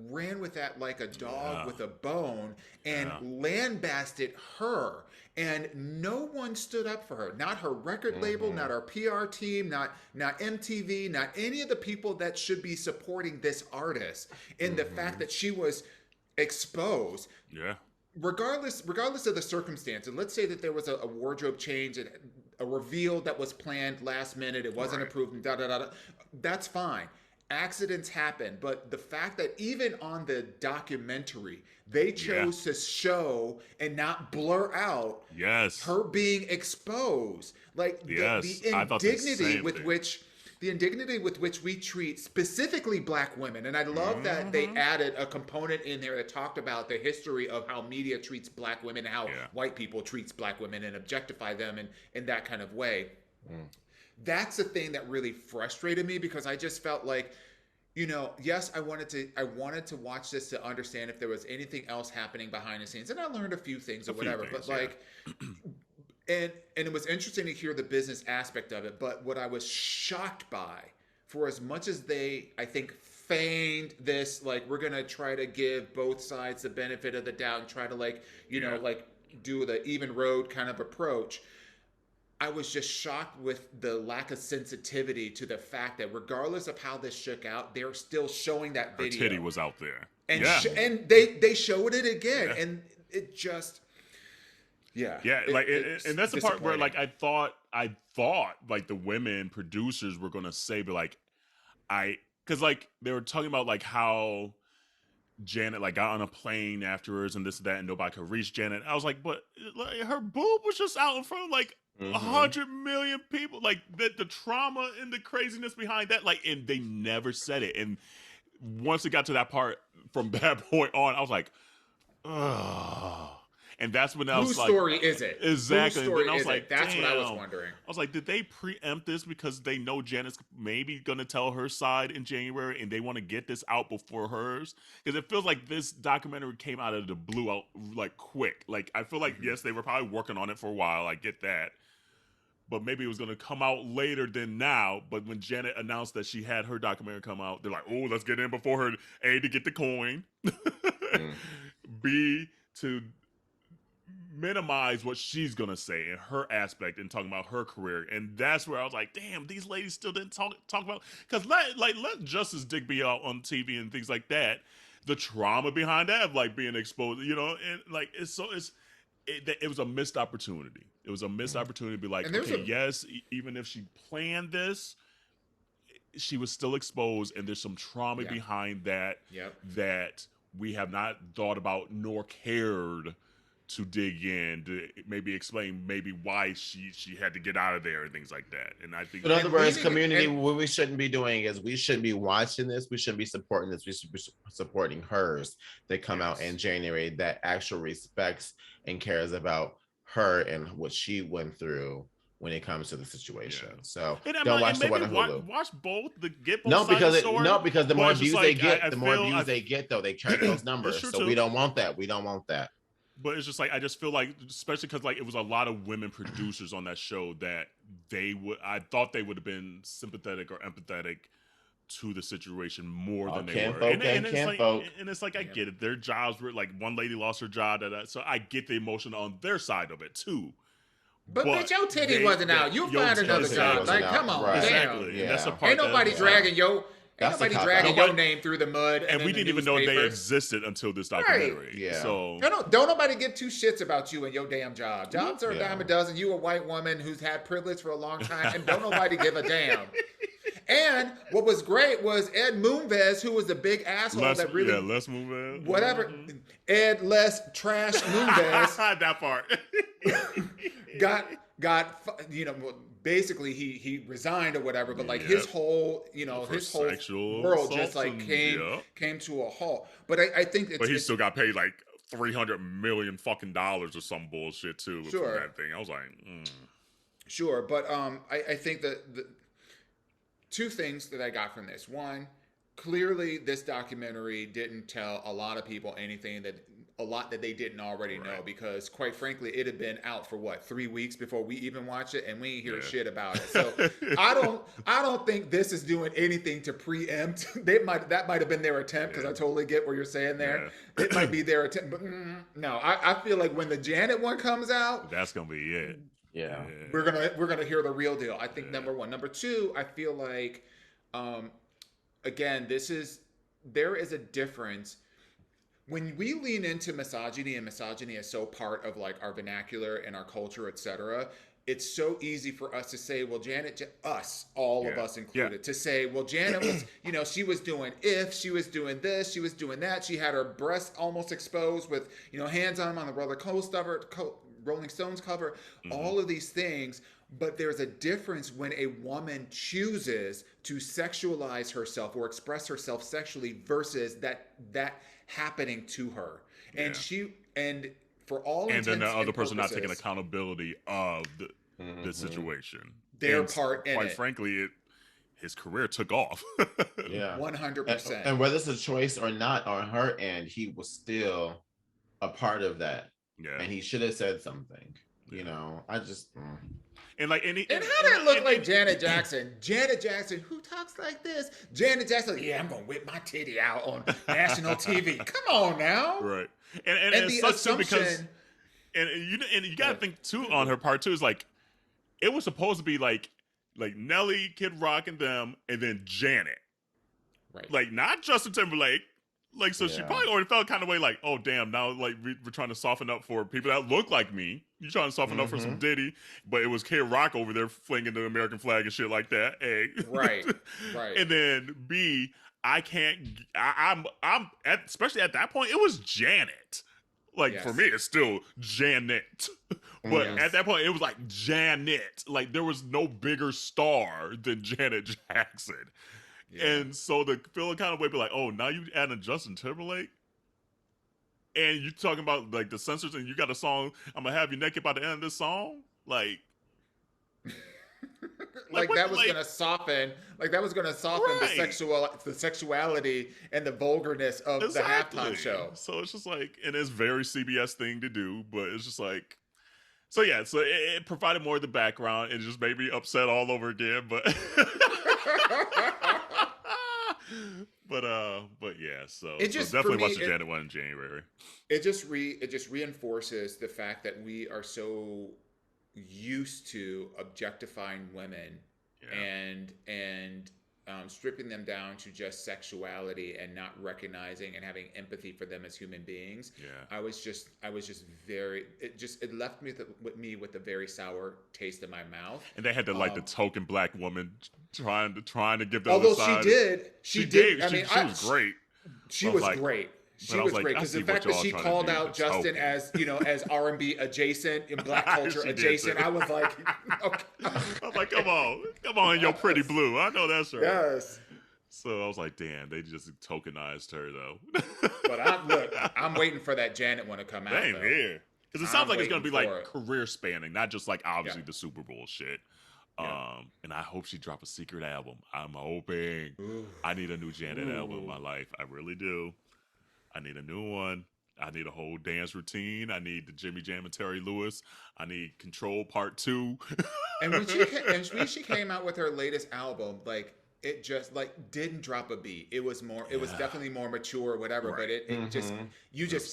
ran with that like a dog with a bone and lambasted her, and no one stood up for her. Not her record label, not our PR team, not MTV, not any of the people that should be supporting this artist. And the fact that she was exposed. Yeah. Regardless of the circumstances, let's say that there was a wardrobe change and a reveal that was planned last minute, it wasn't approved, and that's fine. accidents happen, but the fact that even on the documentary, they chose to show and not blur out her being exposed. Like the indignity with which we treat specifically Black women. And I love that they added a component in there that talked about the history of how media treats Black women, how white people treats Black women and objectify them in that kind of way. That's the thing that really frustrated me, because I just felt like, you know, yes, I wanted to watch this to understand if there was anything else happening behind the scenes, and I learned a few things or whatever. But like, and it was interesting to hear the business aspect of it. But what I was shocked by, for as much as they, I think, feigned this, like, we're gonna try to give both sides the benefit of the doubt and try to, like, you know, like, do the even road kind of approach. I was just shocked with the lack of sensitivity to the fact that regardless of how this shook out, they're still showing that video. Her titty was out there. And and they showed it again. Yeah. And it just, and that's the part where, like, I thought like the women producers were going to say, but like, because like they were talking about like how Janet like got on a plane afterwards and this and that, and nobody could reach Janet. I was like, but like, her boob was just out in front of like 100 million people. Like the trauma and the craziness behind that, like, and they never said it. And once it got to that part, from that point on, I was like, ugh. And that's when I was like, whose story is it? Exactly. Whose story I was is like, it? That's damn. what I was wondering. I was like, did they preempt this because they know Janet's maybe going to tell her side in January and they want to get this out before hers? Because it feels like this documentary came out of the blue out like quick. Like, I feel like, yes, they were probably working on it for a while. I get that. But maybe it was going to come out later than now. But when Janet announced that she had her documentary come out, they're like, oh, let's get in before her. A, to get the coin. B, to minimize what she's gonna say in her aspect and talking about her career. And that's where I was like, damn, these ladies still didn't talk about, because let Justice Dick be out on TV and things like that, the trauma behind that of like being exposed, you know, and like it was a missed opportunity. It was a missed opportunity to be like, okay, yes, even if she planned this, she was still exposed, and there's some trauma behind that that we have not thought about nor cared to dig in, to maybe explain maybe why she had to get out of there and things like that. And I think, in other words, community, what we shouldn't be doing is we shouldn't be watching this. We shouldn't be supporting this. We should be supporting hers that come out in January that actually respects and cares about her and what she went through when it comes to the situation. So don't watch the one on Hulu. Watch both. Get both because the more views they get, the more views they get, though they track those numbers. So we don't want that. We don't want that. But it's just like, I just feel like, especially because like it was a lot of women producers on that show, that I thought they would have been sympathetic or empathetic to the situation more than they were. And it's like, I get it. Their jobs were like, one lady lost her job, so I get the emotion on their side of it too. But bitch, your titty wasn't out. You find another job. Like, come on, right. Exactly. Yeah. That's the part. Ain't nobody dragging your your name through the mud. And we didn't even know they existed until this documentary. Right. Yeah. So don't nobody give two shits about you and your damn job. Jobs are a dime a dozen. You a white woman who's had privilege for a long time, and don't nobody give a damn. And what was great was Ed Moonves, who was the big asshole Les Moonves. Whatever. Ed Les Trash Moonves. That part. got basically he resigned or whatever, but like his whole world just like came to a halt. But I think he still got paid like $300 million or some bullshit too for that thing. I was like, Sure, but I think that the two things that I got from this: one, clearly this documentary didn't tell a lot of people a lot that they didn't already know, because quite frankly, it had been out for 3 weeks before we even watched it, and we ain't hear shit about it. So I don't think this is doing anything to preempt. That might have been their attempt, because I totally get what you're saying there. Yeah. It might be their attempt, but no, I feel like when the Janet one comes out, that's gonna be it. Yeah. We're gonna hear the real deal. I think number one. Number two, I feel like again, there is a difference. When we lean into misogyny, and misogyny is so part of like our vernacular and our culture, etc., it's so easy for us to say, well, us, all of us included, to say, well, Janet was, she was doing she was doing this, she was doing that. She had her breasts almost exposed with, hands on the Rolling Stones cover, all of these things. But there's a difference when a woman chooses to sexualize herself or express herself sexually versus that happening to her. Yeah. And for all intents and then the other person not taking accountability of the situation. Their part in it. Quite frankly, his career took off. 100%. And whether it's a choice or not on her end, he was still a part of that. Yeah. And he should have said something. I just. And how did it look like Janet Jackson? Janet Jackson, who talks like this? Janet Jackson, I'm gonna whip my titty out on national TV. Come on now, right? And the assumption, and you gotta think too on her part too is like it was supposed to be like Nelly, Kid Rock, and them, and then Janet, right? Like not Justin Timberlake. Like, so she probably already felt kind of way like, oh, damn, now, like, we're trying to soften up for people that look like me. You're trying to soften up for some Diddy, but it was Kid Rock over there flinging the American flag and shit like that, A. Right. And then, B, especially at that point, it was Janet. Like, for me, it's still Janet. But at that point, it was like Janet. Like, there was no bigger star than Janet Jackson. Yeah. And so the feeling kind of way be like, oh, now you adding Justin Timberlake? And you talking about like the censors and you got a song, I'm gonna have you naked by the end of this song? Like that was gonna soften the sexuality and the vulgarness of the halftime show. So it's just like, and it's very CBS thing to do, but it's just like, so it provided more of the background and just made me upset all over again, but but yeah, so definitely watch the Janet one in January. It just reinforces the fact that we are so used to objectifying women and stripping them down to just sexuality and not recognizing and having empathy for them as human beings. Yeah, I was just very. It left me with a very sour taste in my mouth. And they had the the token black woman trying to give them. Although she did. I mean, she was great. She was great. She was great because the fact that she called out Justin as as R&B adjacent and black culture adjacent, I was like, okay. I was like, come on, your pretty blue. I know that's right. Yes. So I was like, damn, they just tokenized her though. But I'm waiting for that Janet one to come out. Same here, because it sounds like it's gonna be like career spanning, not just like obviously the Super Bowl shit. Yeah. And I hope she drop a secret album. I'm hoping. Ooh. I need a new Janet album in my life. I really do. I need a new one. I need a whole dance routine. I need the Jimmy Jam and Terry Lewis. I need Control Part 2. And when she came out with her latest album, like it just like didn't drop a beat. It was more. It was definitely more mature, or whatever. Right. But it just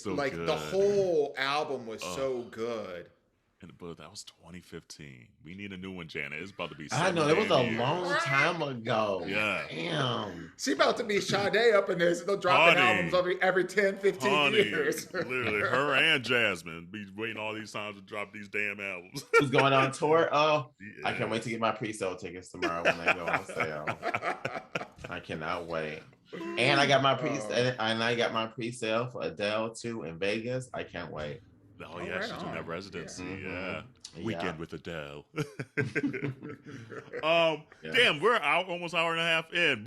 like good. The whole album was so good. But that was 2015. We need a new one, Janet. It's about to be. I know it was a long time ago. Yeah. Damn. She about to be Sade up in this. They'll drop albums every 10, 15 years. Literally, her and Jasmine be waiting all these times to drop these damn albums. Who's going on tour? Oh, yeah. I can't wait to get my pre-sale tickets tomorrow when they go on sale. I cannot wait. And I got my pre-sale for Adele too in Vegas. I can't wait. Oh yeah, she's doing that residency. Yeah. Weekend with Adele. Damn, we're almost hour and a half in.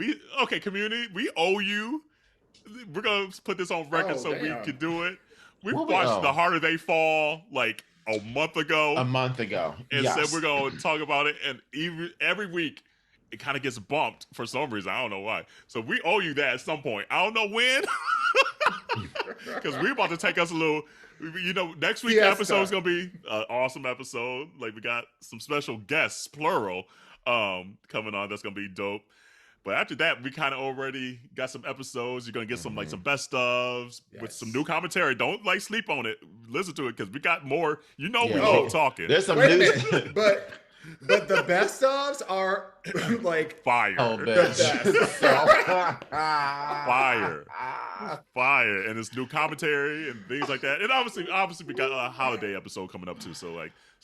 Community, we owe you. We're gonna put this on record we can do it. We watched The Harder They Fall like a month ago. And said we're gonna talk about it, and every week it kind of gets bumped for some reason. I don't know why. So we owe you that at some point. I don't know when. Because we're about to take us a little. Next week's episode is gonna be an awesome episode. Like we got some special guests, plural, coming on. That's gonna be dope. But after that, we kind of already got some episodes. You're gonna get some some best ofs with some new commentary. Don't sleep on it. Listen to it because we got more. We keep talking. There's some news. But But the best ofs are like fire. Oh, the bitch. best. Fire. And it's new commentary and things like that. And obviously we got a holiday episode coming up too. So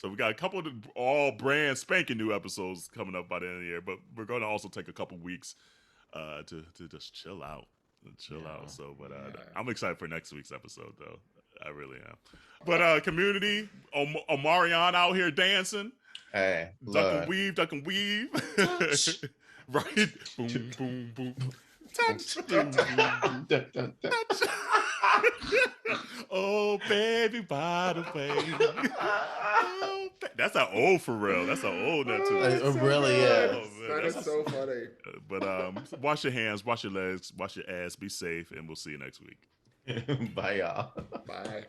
we got a couple of all brand spanking new episodes coming up by the end of the year. But we're going to also take a couple weeks to just chill out. So, but I'm excited for next week's episode though. I really am. But community, Omarion out here dancing. Hey, duck and weave. Right? Boom, boom, boom. Touch. Touch. Oh, baby, by the way. Oh, that's an old for real. That's an old that too. It really is. Oh, man, that is so funny. But wash your hands, wash your legs, wash your ass, be safe, and we'll see you next week. Bye, y'all. Bye.